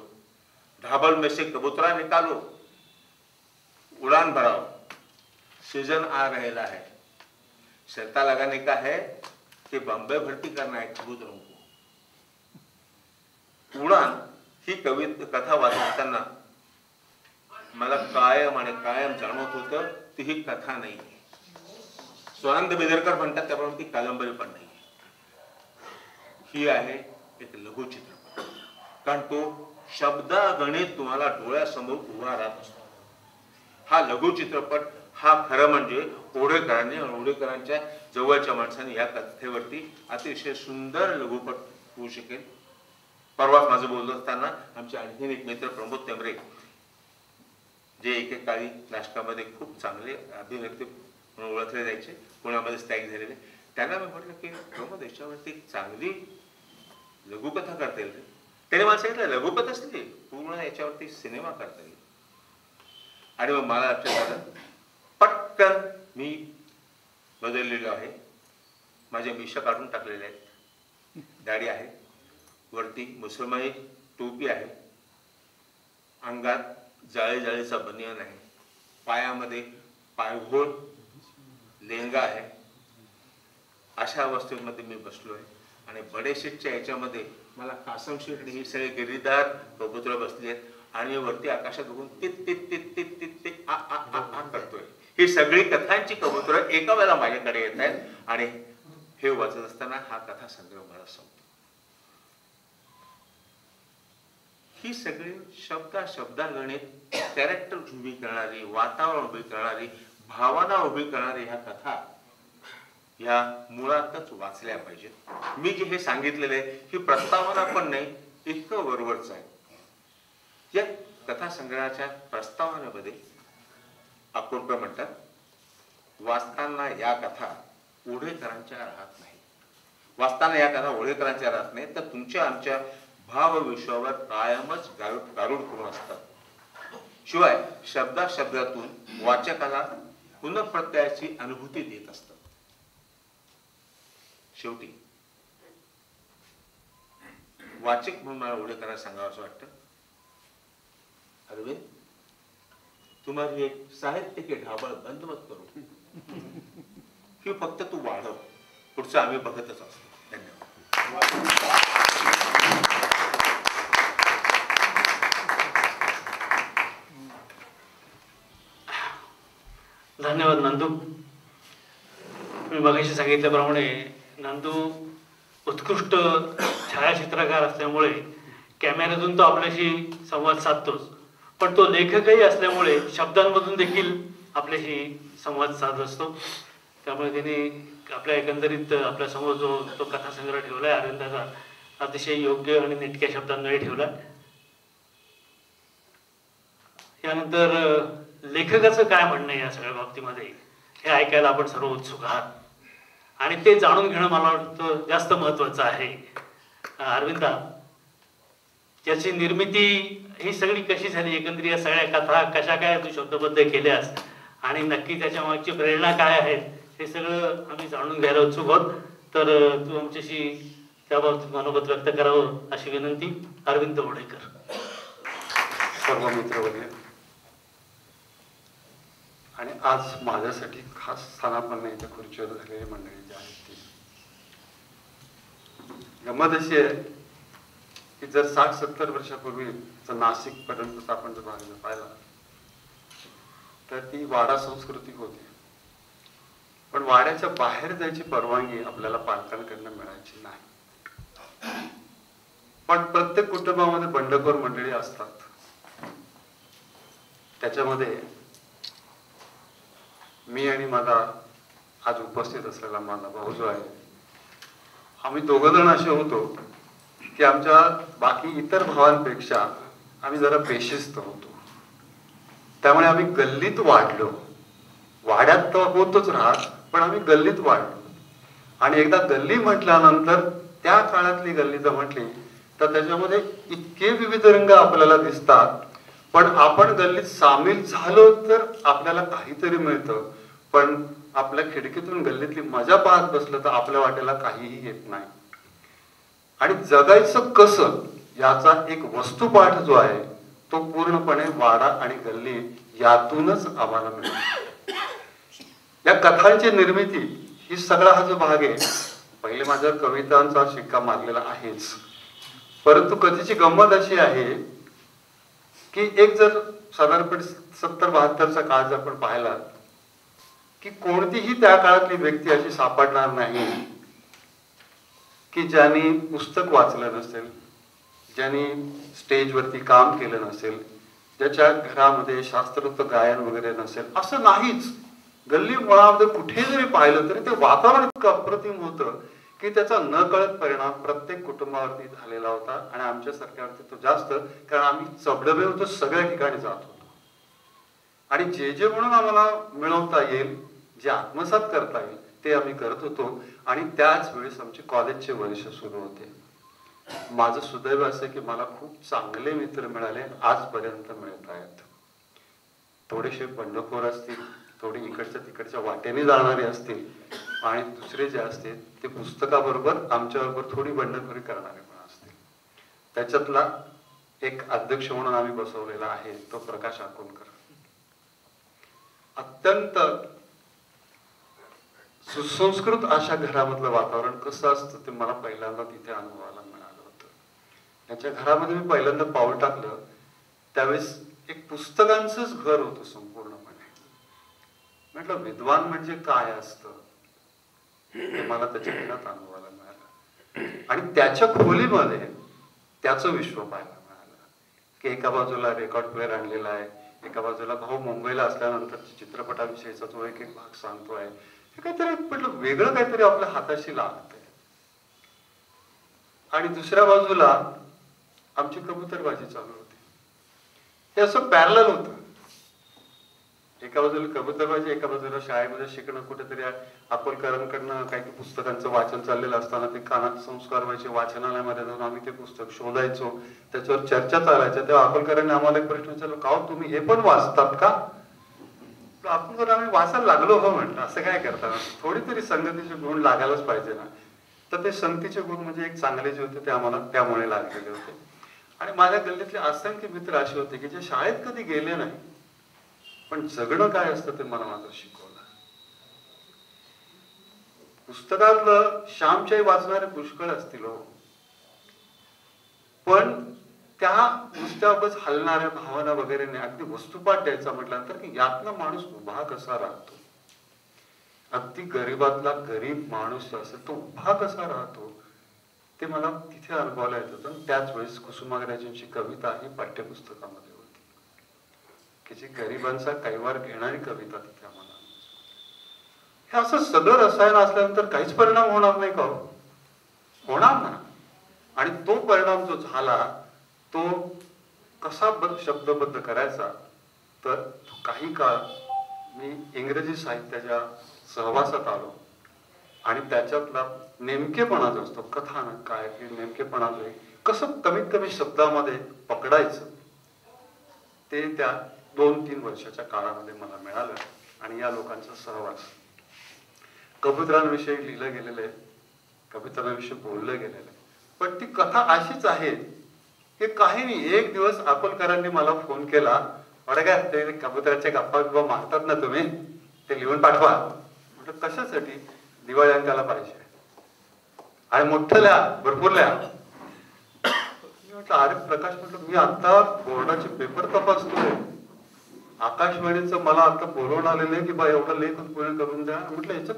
ढाबल में से कबूतरा निकालो, उड़ान भराओ, सीजन आ रहेला है, शर्ता लगाने का है कि बॉम्बे भर्ती करना है कबूतरों को. उडान ही कथा वाचताना मला कायम जाणवत होतं ती ही कथा नाही. स्वानंद बेदरकर म्हणतात त्याप्रमाणे ती कादंबरी पण नाही. ही आहे एक लघुचित्रपट. कारण तो शब्दागणित तुम्हाला डोळ्यासमोर उभा राहत असतो. हा लघुचित्रपट हा खरं म्हणजे ओढेकरांनी आणि ओढेकरांच्या जवळच्या माणसांनी या कथेवरती अतिशय सुंदर लघुपट होऊ शकेल. परवाच माझं बोलत असताना आमचे आणखीन एक मित्र प्रमोद तेंबरे, जे एकेकाळी नाटकामध्ये खूप चांगले अभिनेते म्हणून ओळखले जायचे, पुण्यामध्ये स्थायिक झालेले, त्यांना मी म्हटलं की प्रमोद याच्यावरती चांगली लघुकथा करता येईल. त्याने मला सांगितलं लघुकथाच नाही, पूर्ण याच्यावरती सिनेमा करता येईल. आणि मग मला लक्षात आलं, पटकन मी बदललेलो आहे. माझ्या मिशा काढून टाकलेल्या आहेत, दाढी आहे, वरती मुसलमानी टोपी आहे, अंगात जाळीचा बनियान आहे, पायामध्ये पायघोळ लेंगा आहे. अशा अवस्थेमध्ये मी बसलो आहे. आणि बडेशेटच्या याच्यामध्ये मला कासम शेठ ही सगळे गिरीदार कबूतर बसली आहेत आणि वरती आकाशात बघून तित तित तित तित तित ते आ आ आ आ करतोय. ही सगळी कथांची कबूतर एका वेळेला माझ्याकडे येत आहेत आणि हे वाचत असताना हा कथा संग्रह मला संपतो. ही सगळी शब्दागणित कॅरेक्टर उभी करणारी, वातावरण उभी करणारी, भावना उभी करणारी ह्या कथा ह्या मुळातच वाचल्या पाहिजेत. मी जे हे सांगितलेलं आहे ही प्रस्तावना पण नाही, इतकं वरवरच आहे. या कथा संग्रहाच्या प्रस्तावनेमध्ये अकोटकर म्हणतात, वाचताना या कथा ओढेकरांच्या राहत नाही. वाचताना या कथा ओढेकरांच्या राहत नाही, तर तुमच्या आमच्या भावविश्वावर कायमच गारूड करून असतात. शिवाय शब्दातून वाचकाला पुनःप्रत्ययाची अनुभूती देत असतात. शेवटी वाचक म्हणून मला ओढेकरांना सांगावं असं वाटतं, अरविंद तुम्हाला एक साहित्य के ढाबळ बंद मत करू, ही फक्त तू वाढव, पुढचं आम्ही बघतच असतो. धन्यवाद. धन्यवाद नंदू. मी मगाशी सांगितल्याप्रमाणे नंदू उत्कृष्ट छायाचित्रकार असल्यामुळे कॅमेऱ्यातून तो आपल्याशी संवाद साधतोच, पण तो लेखकही असल्यामुळे शब्दांमधून देखील आपल्याशी संवाद साधत असतो. त्यामुळे त्याने आपल्या एकंदरीत आपल्यासमोर जो तो कथासंग्रह ठेवला आहे अरविंदाचा, अतिशय योग्य आणि नेटक्या शब्दांमध्ये ठेवला. यानंतर लेखकाचं काय म्हणणं आहे या सगळ्या बाबतीमध्ये हे ऐकायला आपण सर्व उत्सुक आहात आणि ते जाणून घेणं मला वाटतं जास्त महत्त्वाचं आहे. अरविंदा, याची निर्मिती ही सगळी कशी झाली, एकंदरीत या सगळ्या कथा कशा काय तू शब्दबद्ध केल्यास आणि नक्की त्याच्या मागची प्रेरणा काय आहे हे सगळं आम्ही जाणून घ्यायला उत्सुक आहोत. तर तू आमच्याशी त्याबाबतीत मनोगत व्यक्त करावं अशी विनंती. अरविंद ओढेकर. सर्व मित्र वगैरे आणि आज माझ्यासाठी खास स्थानापन्न इथे खुर्चीवर झालेली मंडळी जी आहेत ती गंमत अशी आहे की जर 60-70 वर्षापूर्वी नाशिक पर्यंतचा आपण जर भाग पाहिला तर ती वाडा संस्कृती होती, पण वाड्याच्या बाहेर जायची परवानगी आपल्याला पालकांकडनं मिळायची नाही. पण प्रत्येक कुटुंबामध्ये बंडखोर मंडळी असतात. त्याच्यामध्ये मी आणि माझा आज उपस्थित असलेला माझा भाऊ जो आहे, आम्ही दोघं जण असे होतो की आमच्या बाकी इतर भावांपेक्षा आम्ही जरा बेशिस्त होतो. त्यामुळे आम्ही गल्लीत वाढलो. वाड्यात तर होतच राहत, पण आम्ही गल्लीत वाढलो. आणि एकदा गल्ली म्हटल्यानंतर त्या काळातली गल्ली जर म्हटली तर त्याच्यामध्ये इतके विविध रंग आपल्याला दिसतात. पण आपण गल्लीत सामील झालो तर आपल्याला काहीतरी मिळतं, पण आपल्या खिडकीतून गल्लीतली मजा पाहत बसलं तर आपल्या वाट्याला काहीही येत नाही. आणि जगायचं कसं याचा एक वस्तुपाठ जो आहे तो पूर्णपणे वाडा आणि गल्ली यातूनच आम्हाला मिळतो. या कथांची निर्मिती ही सगळा हा जो भाग आहे, पहिले माझ्या कवितांचा शिक्का मारलेला आहेच, परंतु कथेची गंमत अशी आहे की एक जर साधारणपणे 70-72चा काळ जर आपण पाहिला की कोणतीही त्या काळातली व्यक्ती अशी सापडणार नाही की ज्यांनी पुस्तक वाचलं नसेल, ज्यांनी स्टेजवरती काम केलं नसेल, ज्याच्या घरामध्ये शास्त्रोक्त गायन वगैरे नसेल. असं नाहीच. गल्ली मुळामध्ये कुठे जरी पाहिलं तरी ते वातावरण इतकं अप्रतिम होतं की त्याचा न कळत परिणाम प्रत्येक कुटुंबावरती झालेला होता आणि आमच्या सरकारवरती तो जास्त, कारण आम्ही चबडबे होतो, सगळ्या ठिकाणी जात होतो आणि जे म्हणून आम्हाला मिळवता येईल, जे आत्मसात करता येईल ते आम्ही करत होतो. आणि त्याच वेळेस आमचे कॉलेजचे वर्ष सुरू होते. माझं सुदैव असं की मला खूप चांगले मित्र मिळाले, आजपर्यंत मिळत आहेत. थोडेसे बंडखोर असतील, थोडे इकडच्या तिकडच्या वाटेने जाणारे असतील आणि दुसरे जे असतील ते पुस्तकाबरोबर आमच्याबरोबर थोडी बंडखोरी करणारे पण असतील. त्याच्यातला एक अध्यक्ष म्हणून आम्ही बसवलेला आहे तो प्रकाश अकोलकर. अत्यंत सुसंस्कृत अशा घरामधलं वातावरण कसं असतं ते मला पहिल्यांदा तिथे अनुभवायला मिळालं होतं. याच्या घरामध्ये मी पहिल्यांदा पाऊल टाकलं त्यावेळेस एक पुस्तकांचंच घर होतं संपूर्णपणे. म्हटलं विद्वान म्हणजे काय असतं हे मला त्याच्या घरात अनुभवायला मिळालं आणि त्याच्या खोलीमध्ये त्याचं विश्व पाहायला मिळालं की एका बाजूला रेकॉर्ड प्लेअर आणलेला आहे, एका बाजूला भाऊ मुंबईला असल्यानंतर चित्रपटाविषयीचा तो एक एक भाग सांगतोय. हे काहीतरी म्हटलं वेगळं काहीतरी आपल्या हाताशी लागतंय. आणि दुसऱ्या बाजूला आमची कबूतरबाजी चालू होती. हे असं पॅरलल होतं. एका बाजूला कबूतरबाजी, एका बाजूला शाळेमध्ये शिकणं, कुठेतरी अकोलकरांकडनं काही पुस्तकांचं वाचन चाललेलं असताना ते कानात संस्कार व्हायचे. वाचनालयामध्ये जाऊन आम्ही ते पुस्तक शोधायचो, त्याच्यावर चर्चा चालायच्या. तेव्हा अकोलकरांनी आम्हाला एक प्रश्न विचारला, का तुम्ही हे पण वाचतात का? अकोलकर आम्ही वाचायला लागलो हो म्हटलं. असं काय करता, थोडी तरी संगतीचे गुण लागायलाच पाहिजे ना. तर ते संगतीचे गुण म्हणजे एक चांगले जे होते ते आम्हाला त्यामुळे लागलेले होते. आणि माझ्या गल्लीतले असंख्य मित्र असे होते की जे शाळेत कधी गेले नाही पण जगणं काय असतं ते मला मात्र शिकवलं. पुस्तकातलं श्यामच्याही वाचणारे पुष्कळ असतील हो, पण त्या नुसत्याच हलणाऱ्या भावना वगैरे नाही. अगदी वस्तुपाठ द्यायचा म्हटल्यानंतर की यातनं माणूस उभा कसा राहतो, अगदी गरीबातला गरीब माणूस असेल तो उभा कसा राहतो ते मला तिथे अनुभवायला येत होतं. त्याच वेळेस कुसुमाग्रजांची कविता ही पाठ्यपुस्तकामध्ये होती की जी गरिबांचा कैवार घेणारी कविता तिथे आम्हाला. हे असं सगळं रसायन असल्यानंतर काहीच परिणाम होणार नाही का? होणार ना. आणि तो परिणाम जो झाला तो कसा शब्दबद्ध करायचा, तर काही काळ मी इंग्रजी साहित्याच्या सहवासात आलो आणि त्याच्यातला नेमकेपणा जो असतो, कथानक काय हे नेमकेपणा जो आहे कसं कमीत कमी शब्दामध्ये पकडायचं ते त्या 2-3 वर्षाच्या काळामध्ये मला मिळालं. आणि या लोकांचा सहवास, कबुतरांविषयी लिहिलं गेलेलं आहे, कबुतरांविषयी बोललं गेलेलं आहे. पण ती कथा अशीच आहे की काही नाही. एक दिवस अकोलकरांनी मला फोन केला, अरे काय ते कबुतराच्या गप्पा बिप्पा मारतात ना तुम्ही, ते लिहून पाठवा. म्हटलं कशासाठी? दिवाळी अंकाला पाहिजे आणि मोठं लिहा, भरपूर लिहा. मी म्हटलं अरे प्रकाश, म्हटलं मी आता बोर्डाचे पेपर तपासतोय, आकाशवाणीचं मला आता बोलवून आलेलं आहे की बा एवढा लेख पूर्ण करून द्या. म्हटलं याच्यात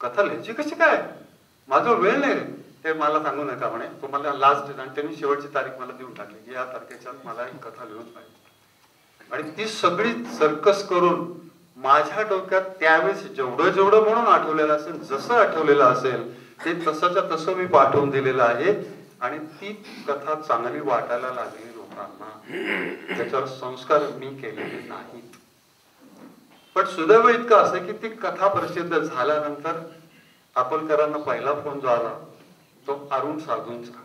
कथा लिहायची कशी काय, माझा वेळ नाही. ते मला सांगू नका म्हणे, तुम्हाला लास्ट डेट. आणि त्यांनी शेवटची तारीख मला देऊन टाकली की या तारखेच्या मला एक कथा लिहून पाहिजे. आणि ती सगळी सर्कस करून माझ्या डोक्यात त्यावेळेस जेवढं म्हणून आठवलेलं असेल, जसं आठवलेलं असेल ते तसंच्या तसं मी पाठवून दिलेलं आहे. आणि ती कथा चांगली वाटायला लागली लोकांना, त्याच्यावर संस्कार मी केलेले नाहीत. पण सुदैव इतकं असं की ती कथा प्रसिद्ध झाल्यानंतर अकोलकरांना पहिला फोन जो आला तो अरुण साधूंचा,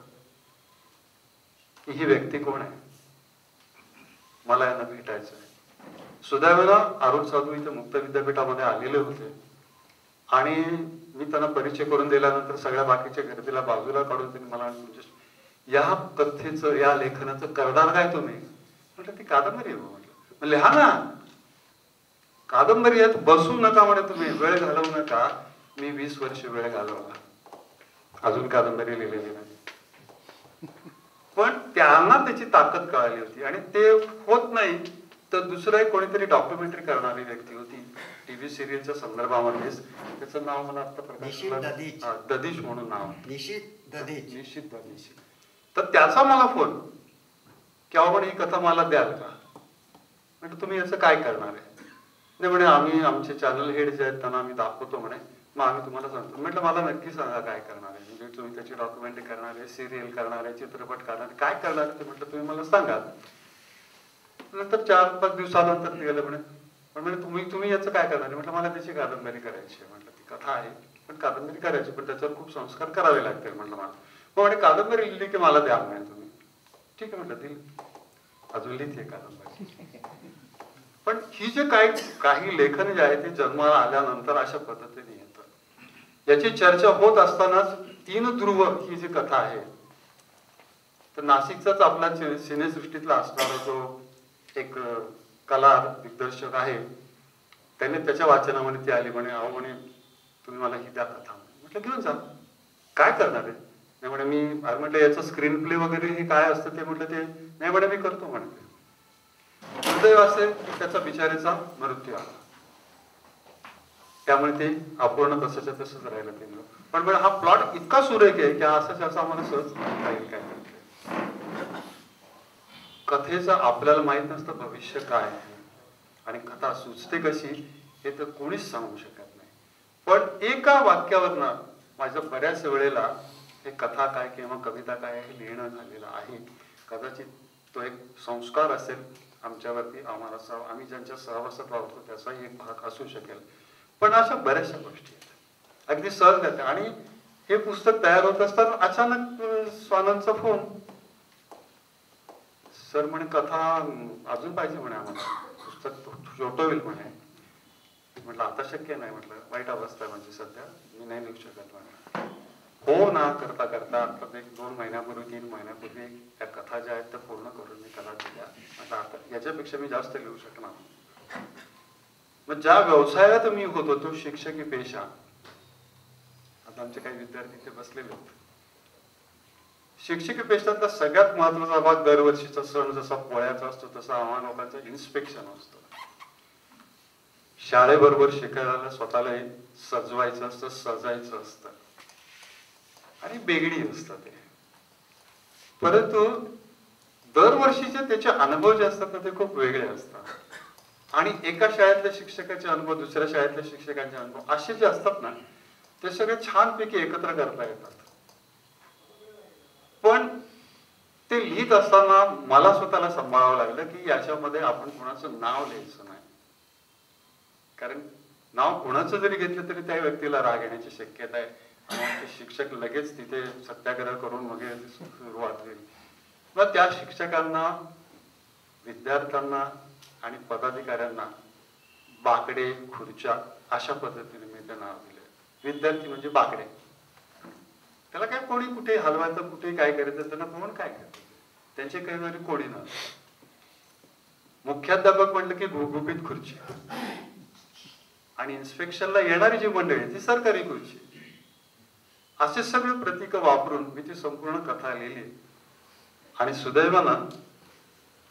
की ही व्यक्ती कोण आहे, मला यांना भेटायचं आहे. सुदैवानं अरुण साधू इथे मुक्त विद्यापीठामध्ये आलेले होते आणि मी त्यांना परिचय करून दिल्यानंतर सगळ्या बाकीच्या गर्दीला बाजूला काढून त्यांनी मला या कथेचं, या लेखनाचं करणार काय तुम्ही? म्हटलं ती कादंबरी आहे. म्हटलं लिहा ना, कादंबरी आहे, बसू नका म्हणे तुम्ही, वेळ घालवू नका. मी 20 वर्ष वेळ घालवला, अजून कादंबरी लिहिलेली नाही. पण त्यांना त्याची ताकद कळाली होती. आणि ते होत नाही तर दुसरं एक कोणीतरी डॉक्युमेंटरी करणारी व्यक्ती होती टीव्ही सिरियलच्या संदर्भामध्येच. त्याचं नाव मला आता ददीश म्हणून नाव, निशित ददीश. तर त्याचा मला फोन केव्हा म्हणे ही कथा मला द्याल का? म्हणजे तुम्ही याचं काय करणार आहे? नाही म्हणे आम्ही आमचे चॅनल हेड जे आहेत त्यांना आम्ही दाखवतो म्हणे, मग आम्ही तुम्हाला सांगतो. म्हटलं मला नक्की सांगा काय करणार आहे, म्हणजे तुम्ही त्याची डॉक्युमेंटरी करणार आहे, सिरियल करणार आहे, चित्रपट करणार आहे, काय करणार आहे ते म्हटलं तुम्ही मला सांगा. नंतर 4-5 दिवसानंतर ते गेलं म्हणे, पण म्हणजे तुम्ही याचं काय करणार आहे. म्हटलं मला त्याची कादंबरी करायची आहे. म्हटलं ती कथा आहे पण कादंबरी करायची, पण त्याच्यावर खूप संस्कार करावे लागतील म्हटलं मला. मग म्हणे कादंबरी लिहिली की मला द्या म्हणे तुम्ही. ठीक आहे म्हटलं दिली, अजून लिहिते कादंबरी. पण ही जे काही लेखन जे आहे ते जन्माला आल्यानंतर अशा पद्धतीने येतं. याची चर्चा होत असतानाच 3 ध्रुव ही जी कथा आहे, तर नाशिकचाच आपला सिनेसृष्टीतला असणारा जो एक कला दिग्दर्शक आहे, त्याने त्याच्या वाचनामध्ये ती आली. म्हणे अहो म्हणे तुम्ही मला ही द्या कथा. म्हटलं घेऊन जा, काय करणार आहे. नाही म्हणे मी म्हटलं याचं स्क्रीन प्ले वगैरे हे काय असतं ते. म्हटलं ते नाही म्हणे मी करतो म्हणे. दुर्दैव असेल की त्याचा बिचारीचा मृत्यू आला, त्यामुळे ते अपूर्ण तसंच्या तसंच राहिलं ते. पण हा प्लॉट इतका सुरेख आहे की असं आम्हाला सहज राहील काय. कथेचं आपल्याला माहित नसतं भविष्य काय आहे आणि कथा सुचते कशी हे तर कोणीच सांगू शकत नाही. पण एका वाक्यावरनं माझं बऱ्याच वेळेला हे कथा काय किंवा कविता काय हे लिहिणं झालेलं आहे. कदाचित तो एक संस्कार असेल आमच्यावरती, आम्ही ज्यांच्या सहवासात राहतो त्याचाही एक भाग असू शकेल. पण अशा बऱ्याचशा गोष्टी आहेत अगदी सहज घडतात. आणि हे पुस्तक तयार होत असताना अचानक स्वानंदचा फोन, सर म्हणे कथा अजून पाहिजे म्हणे आम्हाला, पुस्तक छोटं होईल म्हणे. म्हटलं आता शक्य नाही, म्हटलं वाईट अवस्था आहे म्हणजे सध्या, मी नाही लिहू शकत म्हणे. हो ना करता करता आता 1-2 महिन्यापूर्वी 3 महिन्यापूर्वी त्या कथा ज्या आहेत त्या पूर्ण करून मी त्याला दिल्या. म्हटलं आता याच्यापेक्षा मी जास्त लिहू शकणार. मग ज्या व्यवसायात मी होतो तो शिक्षकी पेशा, आता आमचे काही विद्यार्थी इथे बसलेले होते. शिक्षकी पेशातला सगळ्यात महत्वाचा भाग दरवर्षीचा सण जसा पोळ्याचा असतो तसा आम्हा लोकांचं इन्स्पेक्शन असतं. शाळेबरोबर शिकायला स्वतःला सजवायचं असतं, सजायचं असतं आणि बेगडी असतं ते. परंतु दरवर्षीचे त्याचे अनुभव जे असतात ते खूप वेगळे असतात. आणि एका शाळेतल्या शिक्षकाचे अनुभव दुसऱ्या शाळेतल्या शिक्षकांचे अनुभव असे जे असतात ना ते सगळे छानपैकी एकत्र करता येतात. पण ते लिहित असताना मला स्वतःला सांभाळावं लागलं की याच्यामध्ये आपण कोणाचं नाव लिहायचं नाही. कारण नाव कोणाचं जरी घेतलं तरी त्या व्यक्तीला राग येण्याची शक्यता आहे. आणि शिक्षक लगेच तिथे सत्याग्रह करून मग सुरुवात होईल. मग त्या शिक्षकांना, विद्यार्थ्यांना आणि पदाधिकाऱ्यांना बाकडे, खुर्च्या अशा पद्धतीने मी ते नाव दिले. विद्यार्थी म्हणजे बाकडे, त्याला काय कोणी कुठे हलवायचं, कुठे काय करायचं त्यांना कोण काय करत, त्यांचे काही जरी कोणी नव्हतं. मुख्याध्यापक म्हटलं की गुबगुबीत खुर्ची आणि इन्स्पेक्शनला येणारी जी मंडळी ती सरकारी खुर्ची. असे सगळे प्रतीक वापरून मी ती संपूर्ण कथा लिहिली आणि सुदैवानं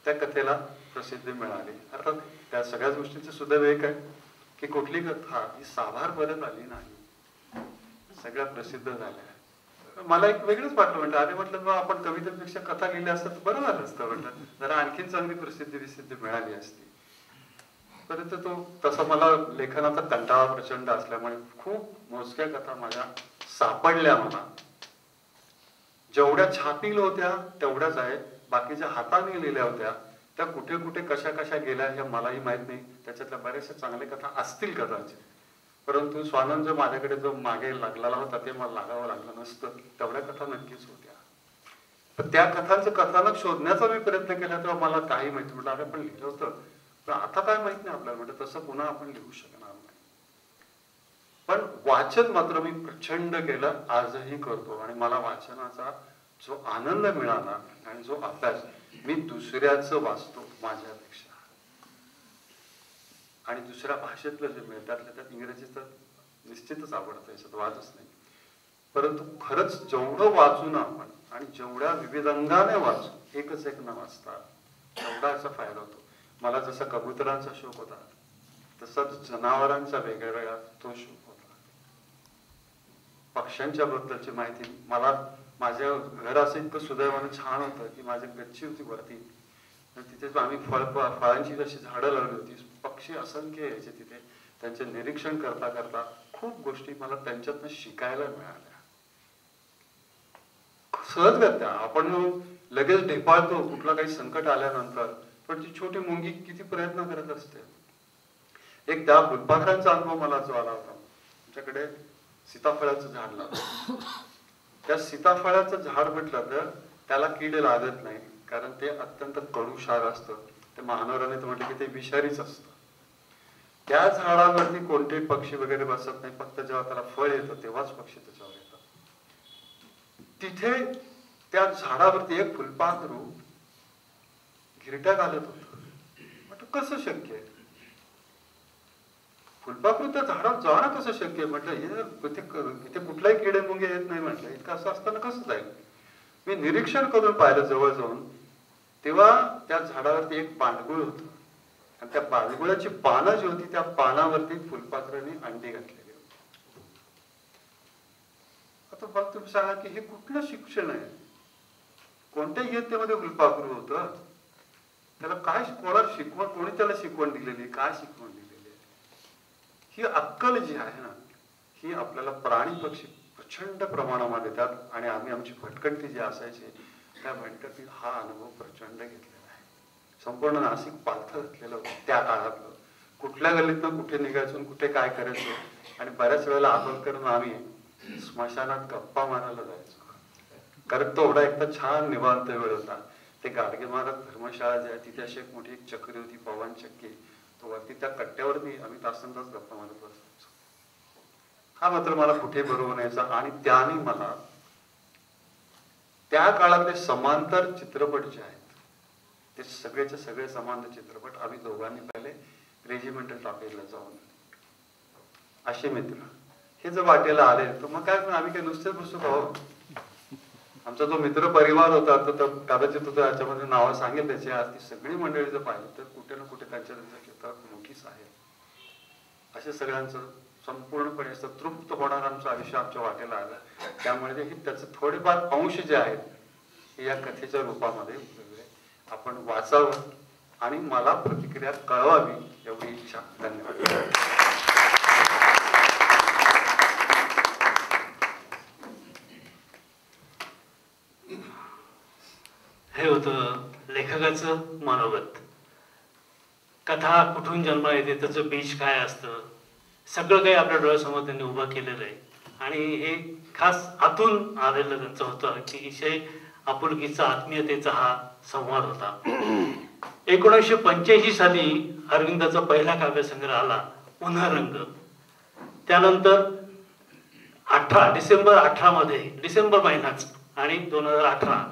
त्या कथेला प्रसिद्धी मिळाली. अर्थात त्या सगळ्याच गोष्टीचे सुदैव एक आहे की कुठली कथा ही साभार परत आली नाही, सगळ्या प्रसिद्ध झाल्या. मला एक वेगळंच वाटलं. म्हटलं अरे म्हटलं मग आपण कवितेपेक्षा कथा लिहिल्या असतात तर बरं झालं असतं. म्हटलं जरा आणखीन चांगली प्रसिद्धी मिळाली असती. परंतु तो तसा मला लेखनाचा कंटाळा प्रचंड असल्यामुळे खूप मोजक्या कथा माझ्या सापडल्या. मला जेवढ्या छापील होत्या तेवढ्याच आहेत, बाकीच्या हाताने लिहिल्या होत्या त्या कुठे कुठे कशा कशा गेल्या हे मलाही माहित नाही. त्याच्यातल्या बऱ्याचशा चांगल्या कथा असतील कदाचित, परंतु स्वानंद जो माझ्याकडे जो मागे लागलेला होता ते मला लागावं लागलं नसतं. तेवढ्या कथा नक्कीच होत्या. पण त्या कथांचं कथानक शोधण्याचा मी प्रयत्न केला तेव्हा मला काही माहिती. म्हटलं अरे पण लिहिलं होतं पण आता काय माहित नाही आपल्याला. म्हटलं तसं पुन्हा आपण लिहू शकणार नाही. पण वाचन मात्र मी प्रचंड केलं, आजही करतो. आणि मला वाचनाचा जो आनंद मिळाला आणि जो अभ्यास, मी दुसऱ्याचं वाचतो माझ्यापेक्षा. आणि दुसऱ्या भाषेतलं जे मिळतात त्यात इंग्रजीचं निश्चितच आवडतं, याच्यात वादच नाही. परंतु खरंच जेवढं वाचू ना आपण आणि जेवढ्या विविध अंगाने वाचू, एकच एक न वाचता, तेवढा याचा फायदा होतो. मला जसा कबुतरांचा शौक होता तसाच जनावरांचा वेगळा तो शौक होता. पक्ष्यांच्या बद्दलची माहिती मला, माझ्या घर असं इतकं सुदैवानं छान होतं की माझी गच्ची होती वरती, तिथे आम्ही फळांची जशी झाडं लावली होती, पक्षी असंख्य यायचे तिथे. त्यांचे निरीक्षण करता करता खूप गोष्टी मला त्यांच्यातनं शिकायला मिळाल्या. सहजगत्या आपण लगेच ढेपाळतो कुठला काही संकट आल्यानंतर, पण ती छोटी मुंगी किती प्रयत्न करत असते. एक त्या फुलपाखरांचा अनुभव मला जो आला होता. आमच्याकडे सीताफळाचं झाड लावलं. त्या सीताफळाचं झाड म्हटलं तर त्याला कीड लागत नाही, कारण ते अत्यंत कडू क्षार असतं. ते महानवराने म्हटलं की ते विषारीच असतं. त्या झाडावरती कोणते पक्षी वगैरे बसत नाही, फक्त जेव्हा त्याला फळ येतं तेव्हाच पक्षी त्याच्यावर येतात. तिथे त्या झाडावरती एक फुलपाखरू घिरट्या घालत होत. म्हटलं कसं शक्य आहे? फुलपाखरू त्या झाडावर जाणं कसं शक्य आहे? म्हटलं इथे कुठलाही किडे मुंगे येत नाही. म्हटलं इतकं असं असताना कसं जाईल? मी निरीक्षण करून पाहिलं जवळ जाऊन, तेव्हा त्या झाडावरती एक पांडगुळ होत आणि त्या पांडगुळाची पानं जी होती त्या पानावरती फुलपाखरांनी अंडी घातलेली होती. आता मला तुम्ही सांगा की हे कुठलं शिक्षण आहे? कोणत्या इयत्तेमध्ये फुलपाखरू होतं? त्याला काय शिकवण, कोणी त्याला शिकवण दिलेली, काय शिकवण दिलेली आहे? ही अक्कल जी आहे ना, ही आपल्याला प्राणी पक्षी प्रचंड प्रमाणामध्ये देतात. आणि आम्ही आमची भटकंती जी असायची त्या भटकंतीत हा अनुभव प्रचंड घेतलेला आहे. संपूर्ण नाशिक पालथं घातलेलं होतं त्या काळातलं. कुठल्या गल्लीतनं कुठे निघायचो, कुठे काय करायचो. आणि बऱ्याच वेळेला आंदोलन करून आम्ही स्मशानात गप्पा मारायला जायचो, कारण तो एवढा एकदा छान निवांत वेळ होता. ते गाडगे महाराज धर्मशाळा जी आहे तिथे अशी एक मोठी चक्री होती, पवन चक्की. तो वरती त्या कट्ट्यावरती आम्ही तासंतास गप्पा मारत बसायचो. हा मात्र मला कुठे बरोबर यायचा. आणि त्याने मला त्या काळातले समांतर चित्रपट जे आहेत ते सगळेचे सगळे समांतर चित्रपट आम्ही दोघांनी पहिले रेजिमेंटल टॉकीजला जाऊन, असे मित्र हे जर वाटेला आले तर मग काय आम्ही काही नुसतेच बसू का? आमचा जो मित्र परिवार होता तो कदाचित होता याच्यामध्ये नावं सांगेल त्याची. आज ती सगळी मंडळी जर पाहिली तर कुठे ना कुठे त्यांच्या क्षेत्रात मोठीच आहे. असे सगळ्यांचं संपूर्णपणे असं तृप्त होणार आमचं आयुष्य आमच्या वाटेला आलं. त्यामुळे त्याचे थोडेफार अंश जे आहेत हे या कथेच्या रूपामध्ये आपण वाचावं आणि मला प्रतिक्रिया कळवावी एवढी इच्छा. धन्यवाद. हे होतं लेखकाचं मनोगत. कथा कुठून जन्म येते, त्याचं बीज काय असतं, सगळं काही आपल्या डोळ्यासमोर त्यांनी उभं केलेलं आहे. आणि हे खास आतून आलेलं त्यांचं होतं की विषय आपुलकीचा, आत्मीयतेचा हा संवाद होता. 1985 साली अरविंदाचा पहिला काव्यसंग्रह आला उन्हरंग. त्यानंतर डिसेंबर 18 मध्ये, डिसेंबर महिनाच, आणि 2018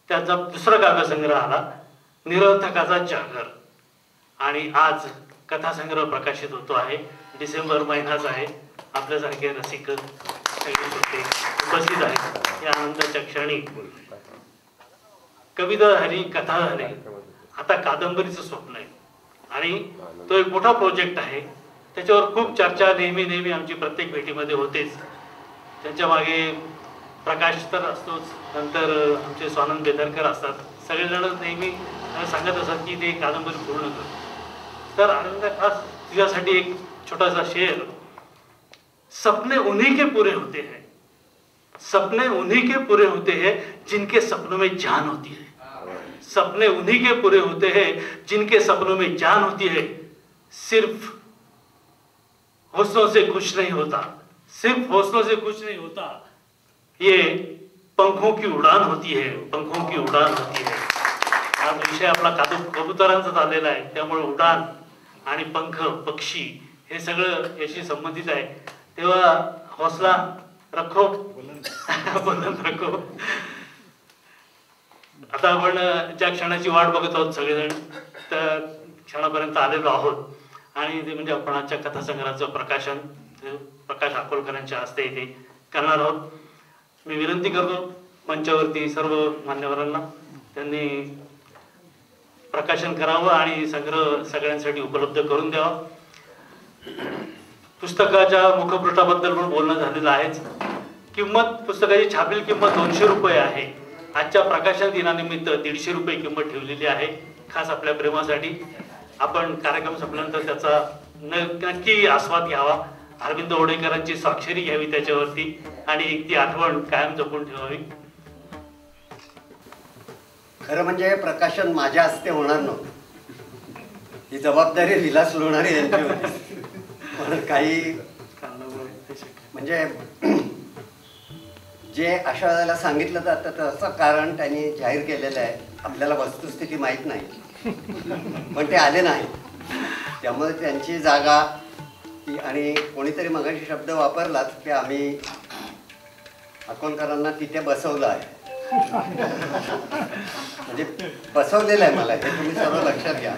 त्याचा दुसरा काव्यसंग्रह आला निरर्थकाचा जागर. आणि आज कथासंग्रह प्रकाशित होतो आहे. डिसेंबर महिनाच आहे. आपल्यासारखे रसिक सगळे श्रोते उपस्थित आहेत या आनंदाच्या क्षणी. कविता झाली, कथा झाली, आता कादंबरीचं स्वप्न आहे. आणि तो एक मोठा प्रोजेक्ट आहे. त्याच्यावर खूप चर्चा नेहमी आमची प्रत्येक भेटीमध्ये होतेच. त्याच्या मागे प्रकाश तर असतोच, नंतर आमचे स्वानंद बेदरकर असतात. सगळेजण नेहमी सांगत असतात की ते कादंबरी पूर्ण कर. तर आनंद खास तुझ्यासाठी एक छोटासा शेर. सपने उन्हीं के पूरे होते हैं, सपने उन्हीं के पूरे होते हैं जिनके सपनों में जान होती है. सपने उन्हीं के पूरे होते हैं जिनके सपनों में जान होती है. सिर्फ हौसलों से कुछ नहीं होता, सिर्फ हौसलों से कुछ नहीं होता, ये पंखों की उड़ान होती है, पंखों की उड़ान होती है. हा विषय आपला कबुतरांचा झालेला आहे. त्यामुळे उडान आणि पंख, पक्षी हे सगळं याशी संबंधित आहे. तेव्हा हौसला रखो, बुलंद रखो. आता आपण ज्या क्षणाची वाट बघत आहोत सगळेजण, त्या क्षणापर्यंत आलेलो आहोत. आणि ते म्हणजे आपण आजच्या कथासंग्रहाचं प्रकाशन प्रकाश अकोलकरांच्या हस्ते इथे करणार आहोत. मी विनंती करतो मंचावरती सर्व मान्यवरांना त्यांनी प्रकाशन करावं आणि संग्रह सगळ्यांसाठी उपलब्ध करून द्यावा. पुस्तकाच्या मुखपृष्ठाबद्दल पण बोलणं झालेलं आहेच. किंमत, पुस्तकाची छापील किंमत 200 रुपये आहे. आजच्या प्रकाशन दिनानिमित्त 150 रुपये किंमत ठेवलेली आहे खास आपल्या प्रेमासाठी. आपण कार्यक्रम संपल्यानंतर त्याचा नक्की आस्वाद घ्यावा अरविंद ओडेकरांची स्वाक्षरी घ्यावी त्याच्यावरती आणि ती आठवण कायम जपून ठेवावी. खरं म्हणजे प्रकाशन माझ्या हस्ते होणार नव्हतं. ही जबाबदारी विलास लोणारे यांची होती. पण काही म्हणजे जे अशा वेळेला सांगितलं जातं त्याचं कारण त्यांनी जाहीर केलेलं आहे. आपल्याला वस्तुस्थिती माहीत नाही, पण ते आले नाही. त्यामुळे त्यांची जागा ती, आणि कोणीतरी मगाशी शब्द वापरलाच की आम्ही अकोलकरांना तिथे बसवलं आहे. म्हणजे बसवलेलं आहे मला, हे तुम्ही सर्व लक्षात घ्या.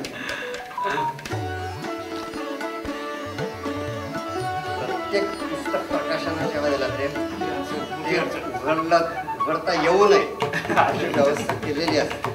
प्रत्येक पुस्तक प्रकाशनाच्या वेळेला ते उघडता येऊ नये अशी व्यवस्था केलेली असते.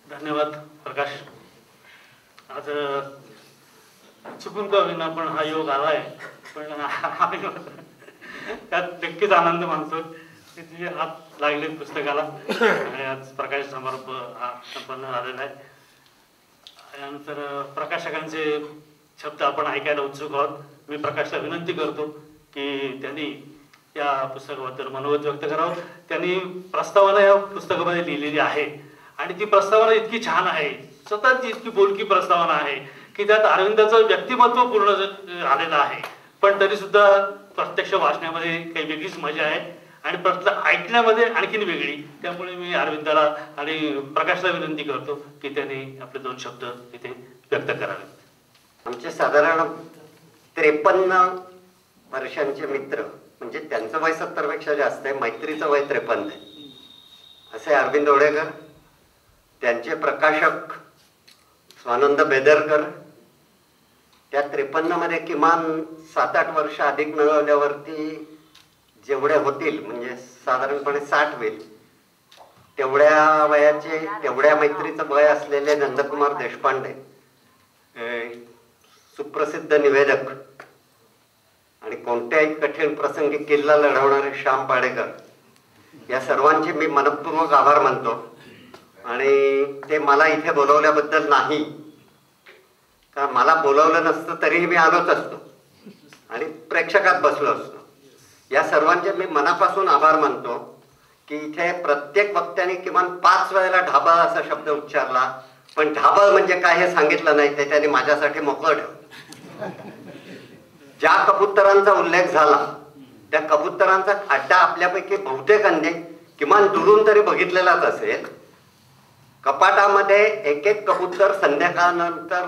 धन्यवाद प्रकाश. आज चुकून का होईना पण हा योग आलाय, पण आम्ही त्यात नक्कीच आनंद मानतो की तुझे हात लागले पुस्तकाला आणि आज प्रकाश समारंभ हा संपन्न झालेला आहे. त्यानंतर प्रकाशकांचे शब्द आपण ऐकायला उत्सुक आहोत. मी प्रकाशला विनंती करतो की त्यांनी या पुस्तकाबद्दल मनोगत व्यक्त करावं. त्यांनी प्रस्तावना या पुस्तकामध्ये लिहिलेली आहे आणि ती प्रस्तावना इतकी छान आहे, स्वतःची इतकी बोलकी प्रस्तावना आहे की त्यात अरविंदाचं व्यक्तिमत्व पूर्ण आलेलं आहे. पण तरी सुद्धा प्रत्यक्ष वाचण्यामध्ये काही वेगळीच मजा आहे आणि ऐकण्यामध्ये आणखीन वेगळी. त्यामुळे मी अरविंदाला आणि प्रकाशला विनंती करतो की त्यांनी आपले 2 शब्द इथे व्यक्त करावे. आमचे साधारण 53 वर्षांचे मित्र, म्हणजे त्यांचं वय 70 पेक्षा जास्त आहे, मैत्रीचं वय 53 आहे, असे अरविंद ओडेकर, त्यांचे प्रकाशक स्वानंद बेदरकर. त्या 53 मध्ये किमान 7-8 वर्ष अधिक मिळवल्यावरती जेवढे होतील, म्हणजे साधारणपणे 60 होईल, तेवढ्या वयाचे, तेवढ्या मैत्रीचं वय असलेले नंदकुमार देशपांडे, सुप्रसिद्ध निवेदक आणि कोणत्याही कठीण प्रसंगी किल्ला लढवणारे श्याम पाडेकर, या सर्वांचे मी मनपूर्वक आभार मानतो. आणि ते मला इथे बोलवल्याबद्दल नाही, कारण मला बोलवलं नसतं तरीही मी आलोच असतो आणि प्रेक्षकात बसलो असतो. या सर्वांचे मी मनापासून आभार मानतो की इथे प्रत्येक वक्त्याने किमान 5 वेळेला ढाबळ असा शब्द उच्चारला, पण ढाबळ म्हणजे काय हे सांगितलं नाही, ते त्यांनी माझ्यासाठी मोकळं ठेवलं. ज्या कबुतरांचा उल्लेख झाला त्या कबुतरांचा अड्डा आपल्यापैकी बहुतेकांनी किमान दुरून तरी बघितलेलाच असेल. कपाटामध्ये एक एक कबूतर संध्याकाळनंतर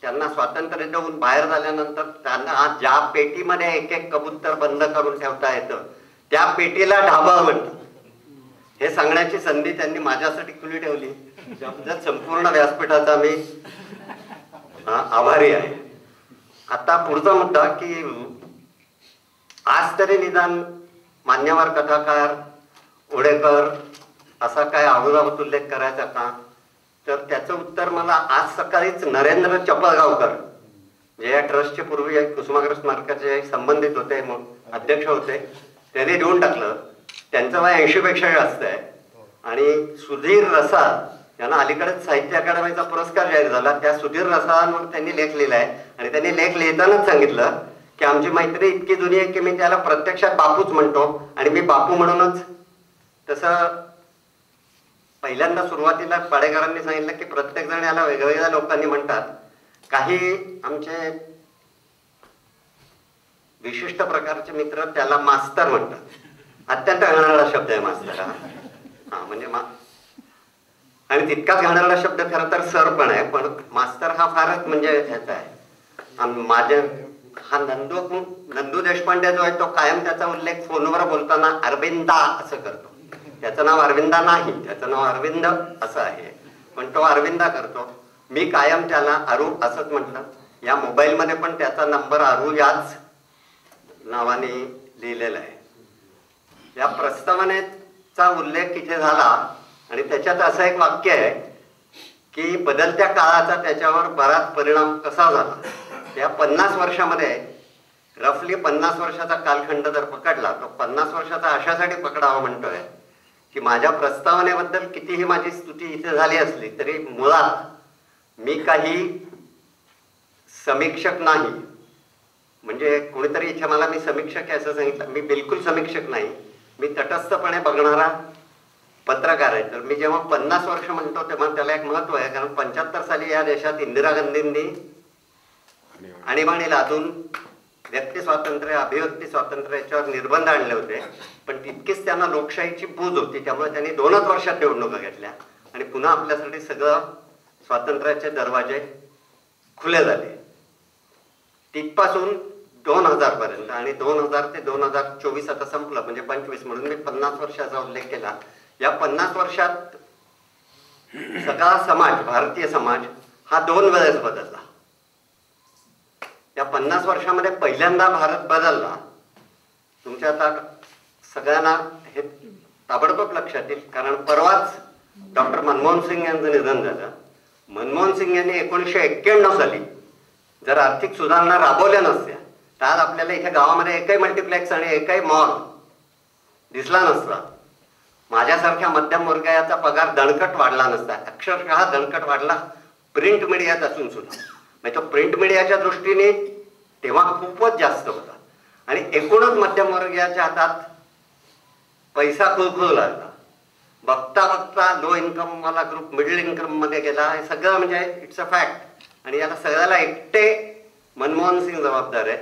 त्यांना स्वातंत्र्य देऊन बाहेर झाल्यानंतर त्यांना ज्या पेटीमध्ये एक एक कबूतर बंद करून ठेवता येतं त्या पेटीला ढाबळ म्हणतात. हे सांगण्याची संधी त्यांनी माझ्यासाठी खुली ठेवली, त्याबद्दल संपूर्ण व्यासपीठाचा मी आभारी आहे. आता पुढचा मुद्दा की आज तरी निदान मान्यवर कथाकार ओडेकर असा काय अहोरावत उल्लेख करायचा का, तर त्याचं उत्तर मला आज सकाळीच नरेंद्र चपळगावकर, जे या ट्रस्टचे पूर्वी कुसुमाग्रज स्मारकाचे संबंधित होते, मग अध्यक्ष होते, त्यांनी देऊन टाकलं. त्यांचं वय 80 पेक्षा जास्त आहे. आणि सुधीर रसाळ यांना अलीकडेच साहित्य अकादमीचा पुरस्कार जाहीर झाला, त्या सुधीर रसाळांवर त्यांनी लेख लिहिलाय आणि त्यांनी लेख लिहितानाच सांगितलं की आमची मैत्री इतकी जुनी आहे की मी त्याला प्रत्यक्षात बापूच म्हणतो आणि मी बापू म्हणूनच. तसं पहिल्यांदा सुरुवातीला पाडेकरांनी सांगितलं की प्रत्येक जण याला वेगवेगळ्या लोकांनी म्हणतात. काही आमचे विशिष्ट प्रकारचे मित्र त्याला मास्तर म्हणतात. अत्यंत घाणेरडा शब्द आहे मास्तर हा म्हणजे आणि तितकाच घाणेरडा शब्द खरं तर सर पण आहे, पण मास्तर हा फारच म्हणजे ह्याचा आहे. माझे हा नंदू देशपांडे जो आहे तो कायम त्याचा उल्लेख फोनवर बोलताना अरविंदा असं करतो. त्याचं नाव अरविंदा नाही, त्याचं नाव अरविंद असं आहे, पण तो अरविंदा करतो. मी कायम त्याला अरू असंच म्हटलं. या मोबाईलमध्ये पण त्याचा नंबर अरू याच नावाने लिहिलेला आहे. या प्रस्तावनेचा चा उल्लेख इथे झाला आणि त्याच्यात असं एक वाक्य आहे की बदलत्या काळाचा त्याच्यावर बराच परिणाम कसा झाला. या 50 वर्षामध्ये रफली 50 वर्षाचा कालखंड जर पकडला तर 50 वर्षाचा अशासाठी पकडावा म्हणतोय की माझ्या प्रस्तावनेबद्दल कितीही माझी स्तुती इथे झाली असली तरी मुळात मी काही समीक्षक नाही. म्हणजे कोणीतरी इथे मला मी समीक्षक आहे असं सांगितलं, मी बिलकुल समीक्षक नाही. मी तटस्थपणे बघणारा पत्रकार आहे. तर मी जेव्हा 50 वर्ष म्हणतो तेव्हा त्याला एक महत्व आहे, कारण 75 साली या देशात इंदिरा गांधींनी आणीबाणी लादून व्यक्ती स्वातंत्र्य, अभिव्यक्ती स्वातंत्र्य याच्यावर निर्बंध आणले होते. पण तितकीच त्यांना लोकशाहीची पूज होती, त्यामुळे त्यांनी 2च वर्षात निवडणुका घेतल्या आणि पुन्हा आपल्यासाठी सगळं स्वातंत्र्याचे दरवाजे खुले झाले. तिथपासून 2000 पर्यंत आणि 2000 ते 2024 आता संपलं, म्हणजे 25, म्हणून मी 50 वर्षाचा उल्लेख केला. या 50 वर्षात सगळा समाज, भारतीय समाज हा 2 वेळेस बदलला. या 50 वर्षामध्ये पहिल्यांदा भारत बदलला. तुमच्या आता सगळ्यांना हे ताबडतोब लक्षात येईल, कारण परवाच डॉक्टर मनमोहन सिंग यांचं निधन झालं. मनमोहन सिंग यांनी 1991 साली जर आर्थिक सुधारणा राबवल्या नसत्या तर आज आपल्याला इथे गावामध्ये एकही मल्टिप्लेक्स आणि एकही मॉल दिसला नसता. माझ्यासारख्या मध्यम वर्गाचा पगार दणकट वाढला नसता. अक्षरशः दणकट वाढला प्रिंट मीडियात असून सुद्धा. म्हणजे तो प्रिंट मीडियाच्या दृष्टीने तेव्हा खूपच जास्त होता आणि एकूणच मध्यम वर्गाच्या हातात पैसा खुळखुळू लागला. बघता बघता लो इन्कम वाला ग्रुप मिडल इन्कम मध्ये गेला. हे सगळं म्हणजे इट्स अ फॅक्ट. आणि याला सगळ्याला एकटे मनमोहन सिंग जबाबदार आहे.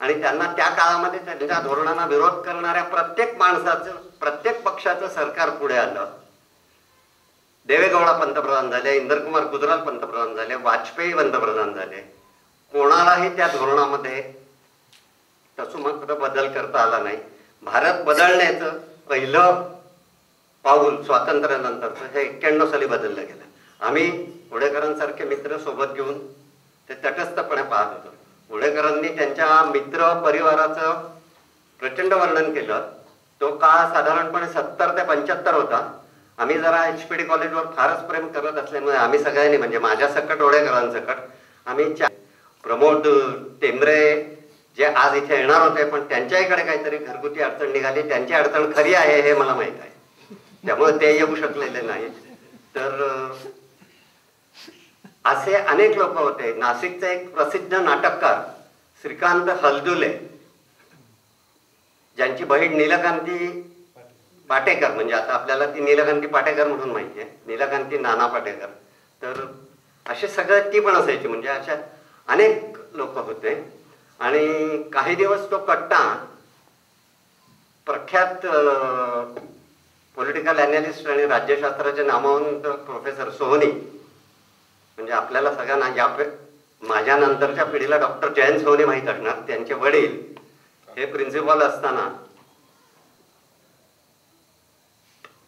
आणि त्यांना त्या काळामध्ये त्यांच्या धोरणांना विरोध करणाऱ्या प्रत्येक माणसाचं, प्रत्येक पक्षाचं सरकार पुढे आलं. देवेगौडा पंतप्रधान झाले, इंदरकुमार गुजराल पंतप्रधान झाले, वाजपेयी पंतप्रधान झाले. कोणालाही त्या धोरणामध्ये तसं मात्र बदल करता आला नाही. भारत बदलण्याचं पहिलं पाऊल स्वातंत्र्यानंतरचं हे 91 साली बदललं गेलं. आम्ही उडेकरांसारखे मित्र सोबत घेऊन ते तटस्थपणे पाहत होतो. उडेकरांनी त्यांच्या मित्र परिवाराचं प्रचंड वर्णन केलं. तो काळ साधारणपणे 70 ते 75 होता. आम्ही जरा HPD कॉलेजवर फारच प्रेम करत असल्यामुळे आम्ही सगळ्यांनी, म्हणजे माझ्या सकट उडेकरांसकट, आम्ही प्रमोद टेंबरे जे आज इथे येणार होते पण त्यांच्याकडे काहीतरी घरगुती अडचण निघाली. त्यांची अडचण खरी आहे हे मला माहित आहे, त्यामुळे ते येऊ शकलेले नाहीत. तर असे अनेक लोक होते. नाशिकचे एक प्रसिद्ध नाटककार श्रीकांत हलदुले, ज्यांची बहीण नीलकांती पाटेकर, म्हणजे आता आपल्याला ती नीलकांती पाटेकर म्हणून माहिती आहे, नीलकांती नाना पाटेकर. तर असे सगळे ती पण असायची. म्हणजे अशा अनेक लोक होते. आणि काही दिवस तो कट्टा प्रख्यात पॉलिटिकल अनालिस्ट आणि राज्यशास्त्राचे नामवंत प्रोफेसर सोहनी, म्हणजे आपल्याला सगळ्यांना या माझ्या नंतरच्या पिढीला डॉक्टर जयंत सोहनी माहीत असणार. त्यांचे वडील हे प्रिन्सिपल असताना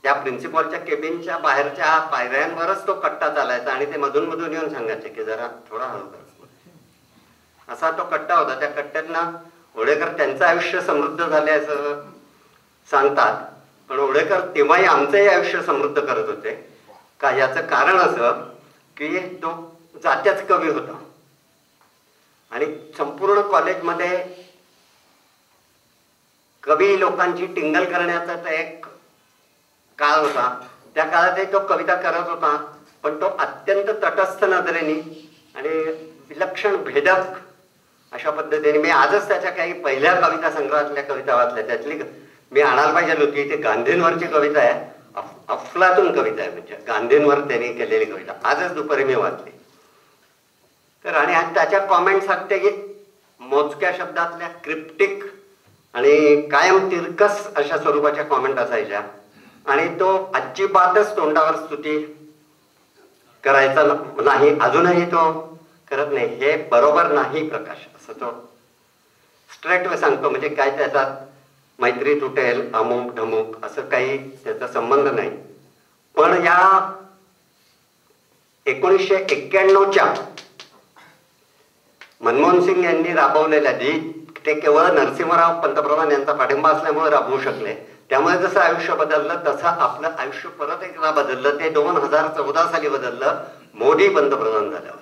त्या प्रिन्सिपलच्या केबिनच्या बाहेरच्या पायऱ्यांवरच तो कट्टा चालायचा आणि ते मधून मधून येऊन सांगायचे की जरा थोडा हळू कर. असा तो कट्टा होता. त्या कट्ट्यांना उडेकर त्यांचं आयुष्य समृद्ध झाले असं सांगतात, पण उडेकर तेव्हाही आमचंही आयुष्य समृद्ध करत होते. का याचं कारण असं की तो जात्याच कवी होता आणि संपूर्ण कॉलेजमध्ये कवी लोकांची टिंगल करण्याचा तो एक काळ होता. त्या काळातही तो कविता करत होता, पण तो अत्यंत तटस्थ नजरेने आणि विलक्षण भेदक अशा पद्धतीने. मी आजच त्याच्या काही पहिल्या कविता संग्रहातल्या कविता वाचल्या. त्यातली मी आणायला पाहिजे होती ती गांधींवरची कविता आहे. अफलातून कविता आहे, म्हणजे गांधींवर त्यांनी केलेली कविता. आजच दुपारी मी वाचली. तर आणि त्याच्या कॉमेंट सांगते की मोजक्या शब्दातल्या क्रिप्टिक आणि कायम तिरकस अशा स्वरूपाच्या कॉमेंट असायच्या आणि तो अजिबातच तोंडावर स्तुती करायचा नाही. अजूनही तो करत नाही. हे बरोबर नाही प्रकाश, असं तो स्ट्रेट वे सांगतो. म्हणजे काय त्याच्यात मैत्री तुटेल अमुक ढमुक असं काही त्याचा संबंध नाही. पण या 1991च्या मनमोहन सिंग यांनी राबवलेल्या, जी ते केवळ नरसिंहराव पंतप्रधान यांचा पाठिंबा असल्यामुळे राबवू शकले, त्यामुळे जसं आयुष्य बदललं तसं आपलं आयुष्य परत एकदा बदललं. ते 2014 साली बदललं, मोदी पंतप्रधान झाल्यावर.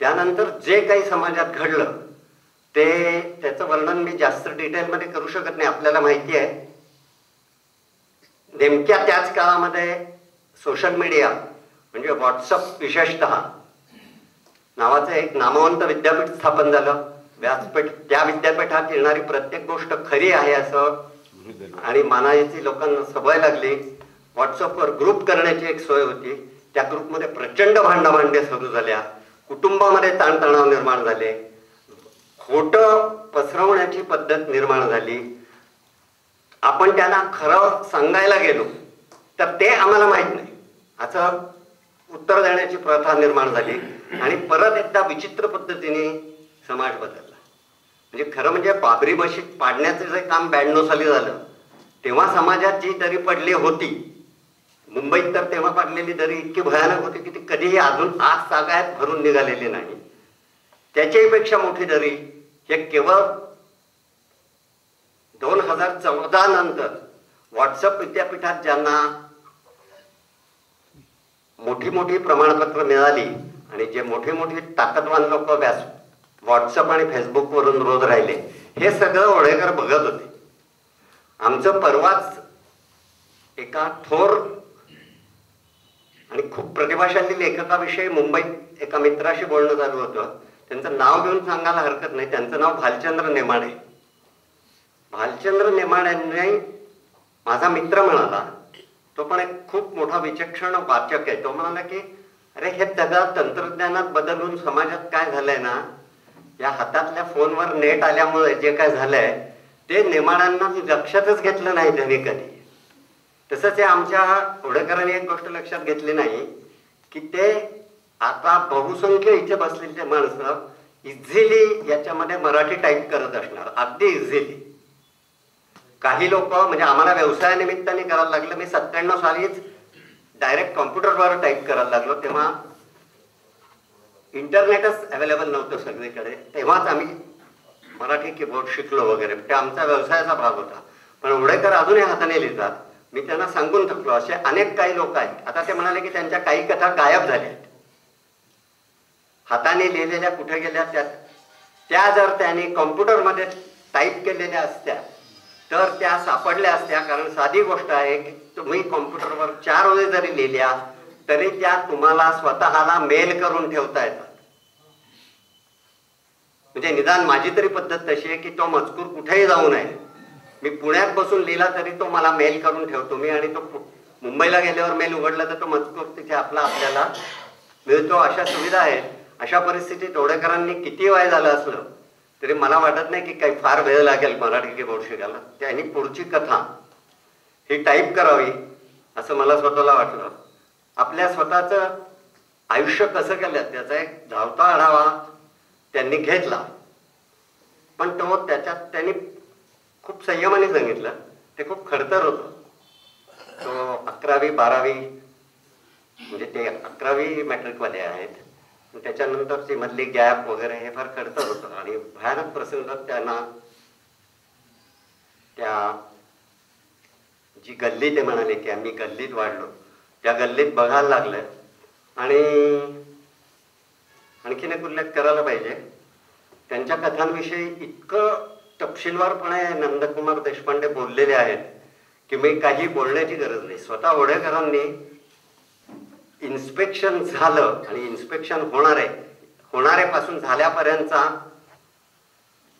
त्यानंतर जे काही समाजात घडलं त्याचं वर्णन मी जास्त डिटेलमध्ये करू शकत नाही. आपल्याला माहिती आहे नेमक्या त्याच काळामध्ये सोशल मीडिया म्हणजे व्हॉट्सअप विशेषतः नावाचं एक नामवंत विद्यापीठ स्थापन झालं. व्यासपीठ, त्या विद्यापीठात येणारी प्रत्येक गोष्ट खरी आहे असं आणि मानायची लोकांना सवय लागली. व्हॉट्सअपवर ग्रुप करण्याची एक सोय होती. त्या ग्रुपमध्ये प्रचंड भांडाभांड्या सुरू झाल्या, कुटुंबामध्ये ताणतणाव निर्माण झाले, खोटं पसरवण्याची पद्धत निर्माण झाली. आपण त्यांना खरं सांगायला गेलो तर ते आम्हाला माहीत नाही असं उत्तर देण्याची प्रथा निर्माण झाली आणि परत एकदा विचित्र पद्धतीने समाज बदलला. म्हणजे खरं म्हणजे बाबरी मशीद पाडण्याचं जे काम 92 साली झालं तेव्हा समाजात जी दरी पडली होती मुंबईत, तर तेव्हा पडलेली दरी इतकी भयानक होती की ती कधीही अजून आज सागायत भरून निघालेली नाही. त्याच्याही पेक्षा मोठी दरी हे केवळ 2014 नंतर व्हॉट्सअप विद्यापीठात ज्यांना मोठी मोठी प्रमाणपत्र मिळाली आणि जे मोठे मोठे ताकदवान लोक व्हॉट्सअप आणि फेसबुकवरून रोज राहिले, हे सगळं ओढेकर बघत होते. आमचं परवाच एका थोर आणि खूप प्रतिभाशाली लेखकाविषयी मुंबईत एका मित्राशी बोलणं चालू होतं. त्यांचं नाव घेऊन सांगायला हरकत नाही. त्यांचं नाव भालचंद्र नेमाडे. भालचंद्र नेमाड्यांनी माझा मित्र म्हणाला, तो पण एक खूप मोठा विचक्षण वाचक आहे. तो म्हणाला की अरे हे सगळं तंत्रज्ञानात बदलून समाजात काय झालंय ना, या हातातल्या फोनवर नेट आल्यामुळे जे काय झालंय ते नेमाड्यांना लक्षातच घेतलं नाही त्यांनी कधी. तसंच हे आमच्या ओढेकरांनी एक गोष्ट लक्षात घेतली नाही की ते आता बहुसंख्य इथे बसलेले माणसं इझिली याच्यामध्ये मराठी टाईप करत असणार, अगदी इझिली. काही लोक म्हणजे आम्हाला व्यवसायानिमित्ताने करायला लागलं. मी 97 सालीच डायरेक्ट कॉम्प्युटरवर टाईप करायला लागलो. तेव्हा इंटरनेटच अवेलेबल नव्हतं सगळीकडे. तेव्हाच आम्ही मराठी कीबोर्ड शिकलो वगैरे. ते आमचा व्यवसायाचा भाग होता. पण ओढेकर अजूनही हाताने लिहितात. मी त्यांना सांगून थकलो. असे अनेक काही लोक आहेत. आता ते म्हणाले की त्यांच्या काही कथा गायब झाल्या, हाताने लिहिलेल्या कुठे गेल्या. त्या जर त्यांनी कॉम्प्युटरमध्ये टाईप केलेल्या असत्या तर त्या सापडल्या असत्या. कारण साधी गोष्ट आहे की तुम्ही कॉम्प्युटरवर 4 ओळी जरी लिहिल्या तरी त्या तुम्हाला स्वतःला मेल करून ठेवता येतात. म्हणजे निदान माझी तरी पद्धत तशी आहे की तो मजकूर कुठेही जाऊ नये. मी पुण्यात बसून लिहिला तरी तो मला मेल करून ठेवतो मी आणि तो मुंबईला गेल्यावर मेल उघडला तर तो मजकूर तिथे आपल्याला मिळतो. अशा सुविधा आहेत. अशा परिस्थितीत ओढेकरांनी किती वय झालं असलं तरी मला वाटत नाही की काही फार वेळ लागेल मराठी कीबोर्ड शिकायला. त्यांनी पुढची कथा ही टाईप करावी असं मला स्वतःला वाटलं. आपल्या स्वतःचं आयुष्य कसं केलं त्याचा एक धावता आढावा त्यांनी घेतला. पण तो त्याच्यात त्यांनी खूप संयमाने सांगितलं. ते खूप खडतर होतं. तो 11वी 12वी म्हणजे ते 11वी मॅट्रिकवाले आहेत. त्याच्यानंतरची मधली गॅप वगैरे हे फार खडतर होतं आणि भयानक प्रसंग त्यांना त्या जी गल्ली ते म्हणाले की आम्ही गल्लीत वाढलो त्या गल्लीत बघायला लागलं. आणि आणखीन एक उल्लेख करायला पाहिजे, त्यांच्या कथांविषयी इतकं तपशीलवारपणे नंदकुमार देशपांडे बोललेले आहेत की मी काही बोलण्याची गरज नाही. स्वतः ओढेकरांनी इन्स्पेक्शन झालं आणि इन्स्पेक्शन होणाऱ्यापासून झाल्यापर्यंतचा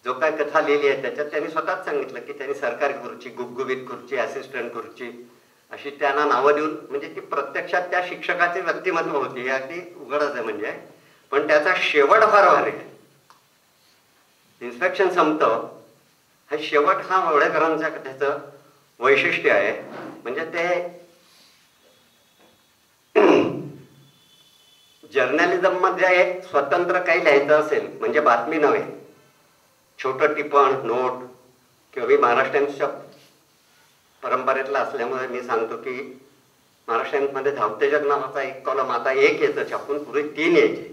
जो काय कथा लिहिली आहे त्याच्यात त्यांनी स्वतःच सांगितलं की त्यांनी सरकारी खुर्ची, गुबगुबीत खुर्ची, असिस्टंट खुर्ची अशी त्यांना नावं देऊन, म्हणजे ती प्रत्यक्षात त्या शिक्षकाचे व्यक्तिमत्व होती. हे अगदी उघडच आहे म्हणजे. पण त्याचा शेवट फार भारी आहे. इन्स्पेक्शन संपतं हे शेवट हा ओढेकरांच्या कथेचं वैशिष्ट्य आहे. म्हणजे ते जर्नलिझम मध्ये एक स्वतंत्र काही लिहायचं असेल म्हणजे बातमी नव्हे, छोटं टिपण, नोट किंवा मी महाराष्ट्र टाइम्सच्या परंपरेतला असल्यामुळे मी सांगतो की महाराष्ट्र टाइम्समध्ये धावते जग नावाचा एक कॉलम आता 1 येतं छापून, पूर्वी 3 यायचे.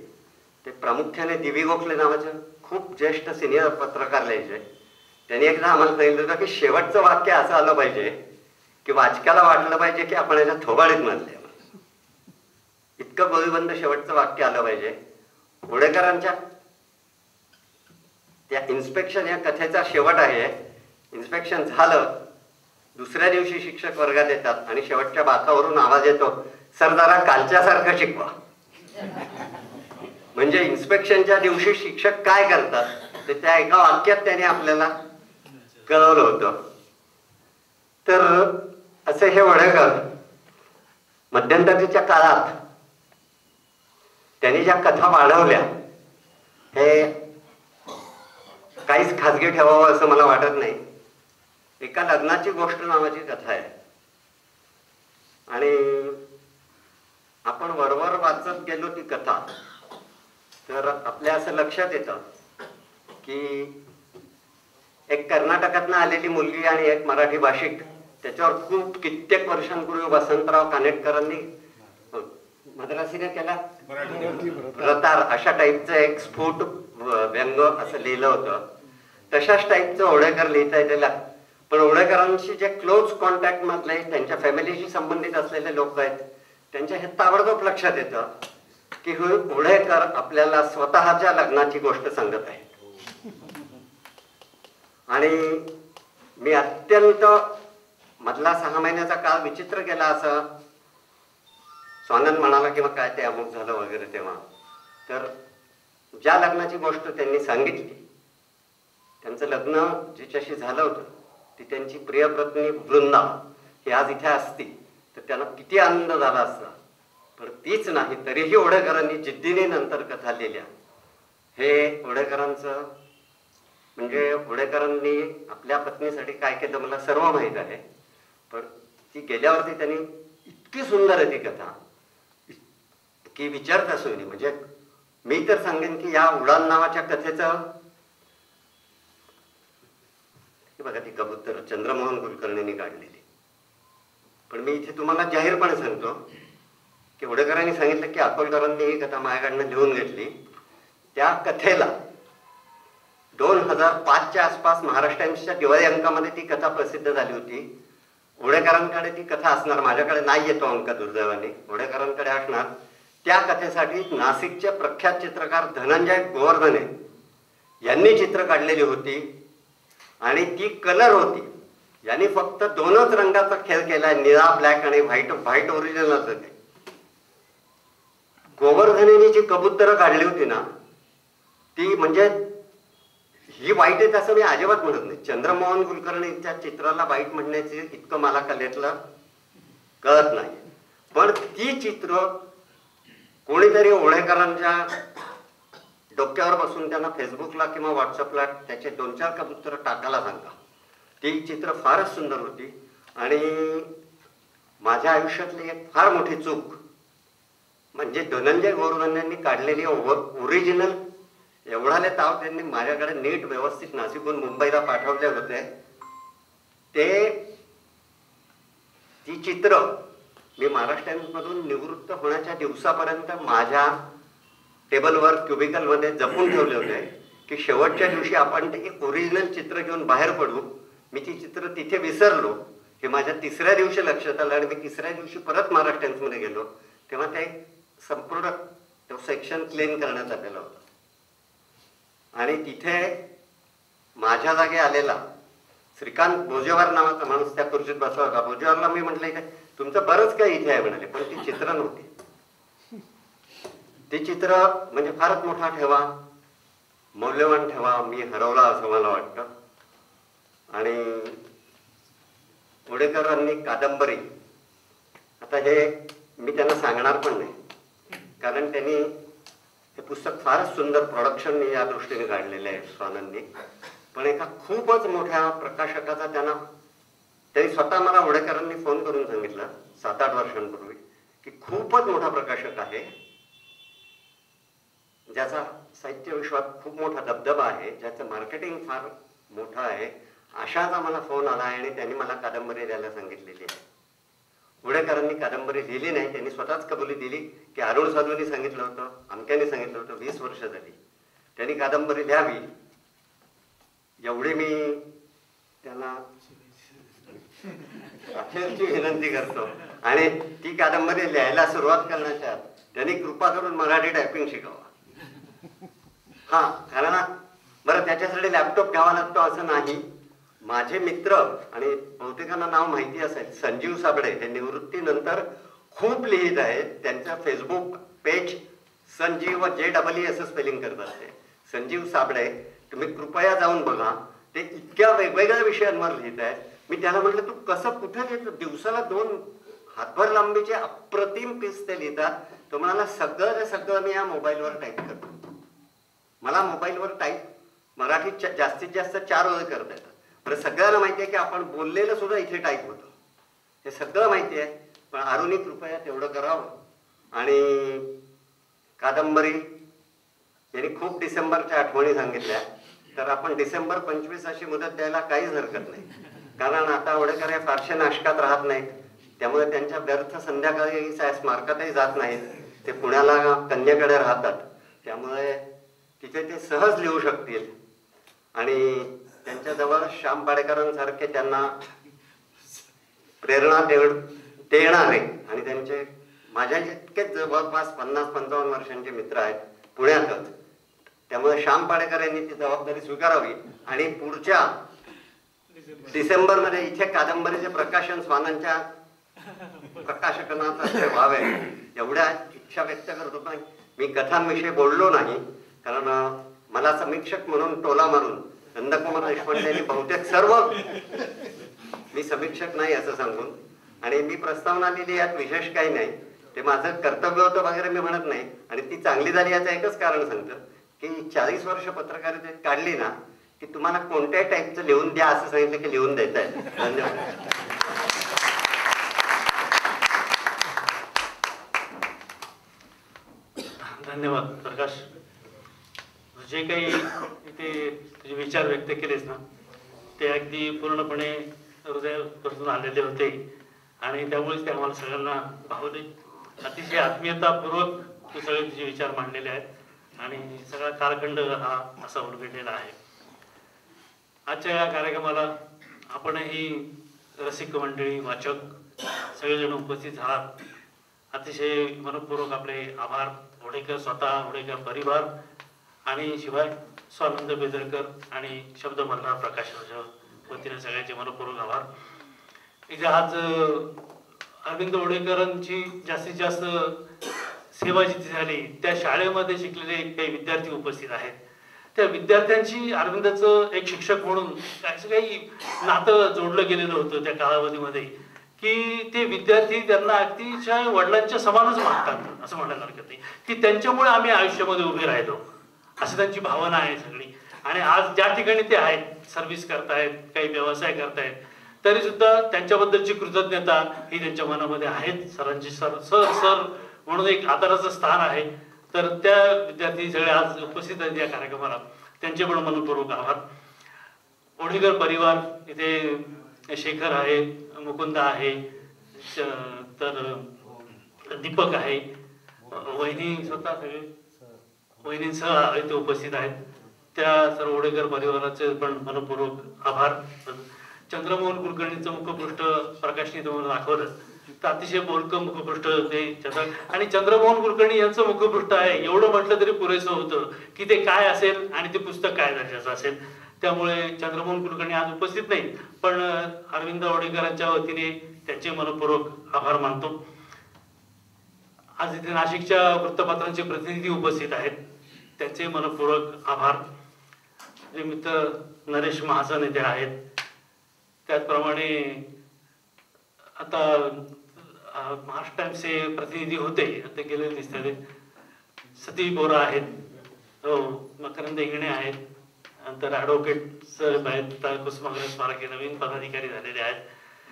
ते प्रामुख्याने दिवी गोखले नावाचे खूप ज्येष्ठ सिनियर पत्रकार लिहायचे. त्यांनी एकदा आम्हाला सांगितलं होतं की शेवटचं वाक्य असं आलं पाहिजे की वाचकाला वाटलं पाहिजे की आपण याच्या थोबाडीत मारले. इतकं गोळीबंद शेवटचं वाक्य आलं पाहिजे. घोडेकरांच्या त्या इन्स्पेक्शन या कथेचा शेवट आहे. इन्स्पेक्शन झालं, दुसऱ्या दिवशी शिक्षक वर्गात येतात आणि शेवटच्या बाकावरून आवाज येतो, सर जरा कालच्यासारखं शिकवा. म्हणजे इन्स्पेक्शनच्या दिवशी शिक्षक काय करतात ते त्या एका वाक्यात त्याने आपल्याला कळवलं होतं. तर असे हे वडेकर मध्यंतरीच्या काळात त्यांनी ज्या कथा वाढवल्या हे काहीच खाजगी ठेवावं असं मला वाटत नाही. एका लग्नाची गोष्ट नावाची कथा आहे आणि आपण वरवर वाचत गेलो ती कथा तर आपल्या असं लक्षात येतं की एक कर्नाटकातनं आलेली मुलगी आणि एक मराठी भाषिक, त्याच्यावर खूप कित्येक वर्षांपूर्वी वसंतराव कानेटकरांनी मद्रासीने केला रतार अशा टाईपचं एक स्फोट व्यंग असं लिहिलं होतं. तशाच टाईपचं ओढेकर लिहिता येतेला. पण ओढेकरांशी जे क्लोज कॉन्टॅक्ट मधले त्यांच्या फॅमिलीशी संबंधित असलेले लोक आहेत त्यांच्या हे ताबडतोब लक्षात येतं की ओढेकर आपल्याला स्वतःच्या लग्नाची गोष्ट सांगत आहे. आणि मी अत्यंत मधला 6 महिन्याचा काळ विचित्र गेला असं स्वानंद म्हणाला किंवा काय ते अमुक झालं वगैरे. तेव्हा तर ज्या लग्नाची गोष्ट त्यांनी सांगितली, त्यांचं लग्न जिच्याशी झालं होतं ती त्यांची प्रियपत्नी वृंदा ही आज इथे असती तर त्यांना किती आनंद झाला असता. पण तीच नाही तरीही ओढेकरांनी जिद्दीने नंतर कथा लिहिल्या. हे ओढेकरांचं म्हणजे ओढेकरांनी आपल्या पत्नीसाठी काय केलं मला सर्व माहीत आहे. पण ती गेल्यावरती त्यांनी इतकी सुंदर आहे ती कथा की विचारता सोयी. म्हणजे मी तर सांगेन की या उडान नावाच्या कथेचं बघा ती कबूतर चंद्रमोहन कुलकर्णींनी काढलेली. पण मी इथे तुम्हाला जाहीरपणे सांगतो की ओढेकरांनी सांगितलं की अकोलकरांनी ही कथा माझ्याकडनं लिहून घेतली. त्या कथेला 2005च्या आसपास महाराष्ट्र टाइम्सच्या दिवाळी अंकामध्ये ती कथा प्रसिद्ध झाली होती. ओढेकरांकडे ती कथा असणार, माझ्याकडे नाही येतो अंक दुर्दैवाने, ओढेकरांकडे असणार. त्या कथेसाठी नाशिकचे प्रख्यात चित्रकार धनंजय गोवर्धने यांनी चित्र काढलेली होती आणि ती कलर होती. यांनी फक्त 2च रंगाचा खेळ केलाय, निळा ब्लॅक आणि व्हाईट ओरिजिनल असं ते. गोवर्धनेनी जी कबूतर काढली होती ना ती म्हणजे ही वाईट आहे असं मी अजिबात म्हणत नाही. चंद्रमोहन कुलकर्णीच्या चित्राला वाईट म्हणण्याचे इतकं मला कलेतलं कळत नाही. पण ती चित्र कोणीतरी ओढेकरांच्या डोक्यावर बसून त्यांना फेसबुकला किंवा व्हॉट्सअपला त्याचे 2-4 कबूतर टाकायला सांगा. ती चित्र फारच सुंदर होती. आणि माझ्या आयुष्यातली एक फार मोठी चूक म्हणजे धनंजय गोवर्धन काढलेली ओरिजिनल एवढाले ताव त्यांनी माझ्याकडे नीट व्यवस्थित नाशिकहून मुंबईला पाठवले होते. ती चित्र मी महाराष्ट्र टाइम्समधून निवृत्त होण्याच्या दिवसापर्यंत माझ्या टेबलवर क्युबिकलमध्ये जपून ठेवले होते की शेवटच्या दिवशी आपण ते एक ओरिजिनल चित्र घेऊन बाहेर पडू. मी ती चित्र तिथे विसरलो. हे माझ्या 3ऱ्या दिवशी लक्षात आलं आणि मी 3ऱ्या दिवशी परत महाराष्ट्र टाइम्समध्ये गेलो तेव्हा ते संपूर्ण तो सेक्शन क्लीन करण्यात आलेला होता. आणि तिथे माझ्या जागी आलेला श्रीकांत बोजेवार नावाचा माणूस त्या खुर्चीत बसला होता. बोजेवारला मी म्हटलं इथे तुमचं बरंच काही इथे आहे म्हणाले, पण ती चित्र नव्हती. ती चित्र म्हणजे फारच मोठा ठेवा, मौल्यवान ठेवा मी हरवला असं मला वाटतं. आणि ओढेकरांनी कादंबरी, आता हे मी त्यांना सांगणार पण नाही कारण त्यांनी हे पुस्तक फारच सुंदर प्रोडक्शन या दृष्टीने काढलेले आहे स्वानंदनी. पण एका खूपच मोठ्या प्रकाशकाचा त्यांनी स्वतः मला ओढेकरांनी फोन करून सांगितलं 7-8 वर्षांपूर्वी की खूपच मोठा प्रकाशक आहे ज्याचा साहित्य विश्वात खूप मोठा दबदबा आहे, ज्याचं मार्केटिंग फार मोठं आहे. अशाचा मला फोन आला आणि त्यांनी मला कादंबरी द्यायला सांगितलेली आहे. ओढेकरांनी कादंबरी लिहिली नाही, त्यांनी स्वतःच कबुली दिली की अरुण साधूंनी सांगितलं होतं, अमक्याने सांगितलं होतं, 20 वर्ष झाली त्यांनी कादंबरी लिहावी एवढी मी त्यांना अखेरची विनंती करतो. आणि ती कादंबरी लिहायला सुरुवात करण्याच्या आत त्यांनी कृपा करून मराठी टायपिंग शिकावा. हा, कारण बरं त्याच्यासाठी लॅपटॉप घ्यावा लागतो असं नाही. माझे मित्र आणि बहुतेकांना नाव माहिती असेल, संजीव साबळे हे निवृत्तीनंतर खूप लिहित आहेत. त्यांच्या फेसबुक पेज संजीव JEE असं स्पेलिंग करतात ते, संजीव साबळे. तुम्ही कृपया जाऊन बघा. ते इतक्या वेगवेगळ्या विषयांवर लिहित आहेत. मी त्याला म्हटलं, तू कसं कुठं लिहितो? दिवसाला 2 हातभर लांबीचे अप्रतिम पीस ते लिहितात. तो म्हणाला, सगळं मी या मोबाईलवर टाईप करतो. मला मोबाईलवर टाईप मराठीत जास्तीत जास्त 4 ओळी करता येतात. बरं, सगळ्यांना माहिती आहे की आपण बोललेलं सुद्धा इथे टाईप होतं, हे सगळं माहिती आहे. पण अरुणी कृपया तेवढं करावं. आणि कादंबरी यांनी खूप डिसेंबरच्या आठवणी सांगितल्या, तर आपण डिसेंबर 25 अशी मुदत द्यायला काहीच हरकत नाही. कारण आता ओढेकर हे फारसे नाशकात राहत नाहीत, त्यामुळे त्यांच्या व्यर्थ संध्याकाळी स्मारकातही जात नाहीत. ते पुण्याला कन्याकडे राहतात, त्यामुळे तिथे ते सहज लिहू शकतील. आणि त्यांच्याजवळ श्याम पाडेकरांसारखे त्यांना प्रेरणा देणारे आणि त्यांचे माझ्या इतकेच जवळपास 50-55 वर्षांचे मित्र आहेत पुण्यातच. त्यामुळे श्याम पाडेकर यांनी ती जबाबदारी स्वीकारावी. आणि पुढच्या डिसेंबरमध्ये इथे कादंबरीचे प्रकाशन स्वानांच्या प्रकाशनाचे व्हावे एवढ्या इच्छा व्यक्त करतो. पण मी कथांविषयी बोललो नाही, कारण मला समीक्षक म्हणून टोला मारून नंदकुमार देशपांडेंनी बहुतेक सर्व, मी समीक्षक नाही असं सांगून, आणि मी प्रस्तावना लिहिली, यात विशेष काही नाही. ते माझं कर्तव्य होतं वगैरे मी म्हणत नाही. आणि ती चांगली झाली याचं एकच कारण सांगतं की 40 वर्ष पत्रकारितेत काढली ना, की तुम्हाला कोणत्याही टाईपचं लिहून द्या असं सांगितलं की लिहून देत आहे. धन्यवाद. धन्यवाद प्रकाश. जे काही इथे तुझे विचार व्यक्त केलेस ना, ते अगदी पूर्णपणे हृदयापासून आलेले होते. आणि त्यामुळेच ते आम्हाला सगळ्यांना भावले. अतिशय आत्मीयतापूर्वक तू सगळे तुझे विचार मांडलेले आहेत आणि सगळा कालखंड हा असा उलगडलेला आहे. आजच्या या कार्यक्रमाला आपणही रसिक मंडळी, वाचक सगळेजण उपस्थित झालात. अतिशय मनपूर्वक आपले आभार. ओढेकर स्वतः, ओढेकर परिवार आणि शिवाय स्वानंद बेदरकर आणि शब्द मल्हार प्रकाशनाच्या वतीने सगळ्यांचे मनपूर्वक आभार. इथे आज अरविंद ओढेकरांची जास्तीत जास्त सेवा जिथे झाली त्या शाळेमध्ये शिकलेले काही विद्यार्थी उपस्थित आहेत. त्या विद्यार्थ्यांची अरविंदाचं एक शिक्षक म्हणून असं काही नातं जोडलं गेलेलं होतं त्या कालावधीमध्ये, की ते विद्यार्थी त्यांना अतिशय वडिलांच्या समानच मागतात असं म्हणायला हरकत नाही, की त्यांच्यामुळे आम्ही आयुष्यामध्ये उभे राहिलो असं त्यांची भावना आहे सगळी. आणि आज ज्या ठिकाणी ते आहेत, सर्व्हिस करतायत, काही व्यवसाय करतायत, तरी सुद्धा त्यांच्याबद्दलची कृतज्ञता ही त्यांच्या मनामध्ये आहेत. सरांची सर म्हणून एक आदराचं स्थान आहे. तर त्या विद्यार्थी सगळे आज उपस्थित आहेत या कार्यक्रमाला, त्यांचे पण मनपूर्वक आभार. ओढेकर परिवार, इथे शेखर आहे, मुकुंद आहे, तर दीपक आहे, वहिनी स्वतः सगळे वहिनींसह इथे उपस्थित आहेत. त्या सर्व ओढेकर परिवाराचे पण मनपूर्वक आभार. चंद्रमोहन कुलकर्णींचं मुखपृष्ठ प्रकाशनी तुम्हाला दाखवलं, तर अतिशय बोलकं मुखपृष्ठ ते. आणि चंद्रमोहन कुलकर्णी यांचं मुखपृष्ठ आहे एवढं म्हटलं तरी पुरेसं होतं की ते काय असेल आणि ते पुस्तक काय दर्जाचं असेल. त्यामुळे चंद्रमोहन कुलकर्णी आज उपस्थित नाहीत, पण अरविंद ओढेकरांच्या वतीने त्यांचे मनपूर्वक आभार मानतो. आज इथे नाशिकच्या वृत्तपत्रांचे प्रतिनिधी उपस्थित आहेत, त्यांचे मनपूर्वक आभार. जे मित्र नरेश महाजन इथे आहेत, त्याचप्रमाणे आता महाराष्ट्र टाइम्सचे प्रतिनिधी होते, आता गेलेले दिसतात, सतीश बोरा आहेत, हो, मकरंद इंगणे आहेत, नंतर ॲडव्होकेट साहेब आहेत, कुसुमाग्रज स्मारक नवीन पदाधिकारी झालेले आहेत.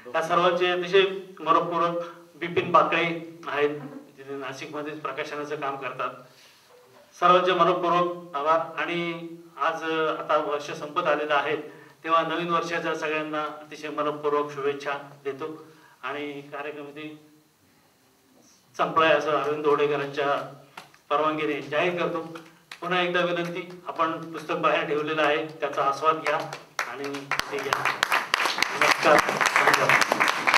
त्या सर्वांचे अतिशय मनपूर्वक. बिपिन बाकळे आहेत, जिथे नाशिकमध्येच प्रकाशनाचं काम करतात. सर्वांचे मनपूर्वक आभार. आणि आज आता वर्ष संपत आलेलं आहे, तेव्हा नवीन वर्षाच्या सगळ्यांना अतिशय मनपूर्वक शुभेच्छा देतो. आणि कार्यक्रम संपलाय असं अरविंद ओढेकरांच्या परवानगीने जाहीर करतो. पुन्हा एकदा विनंती, आपण पुस्तक बाहेर ठेवलेलं आहे, त्याचा आस्वाद घ्या आणि ते घ्या. नमस्कार.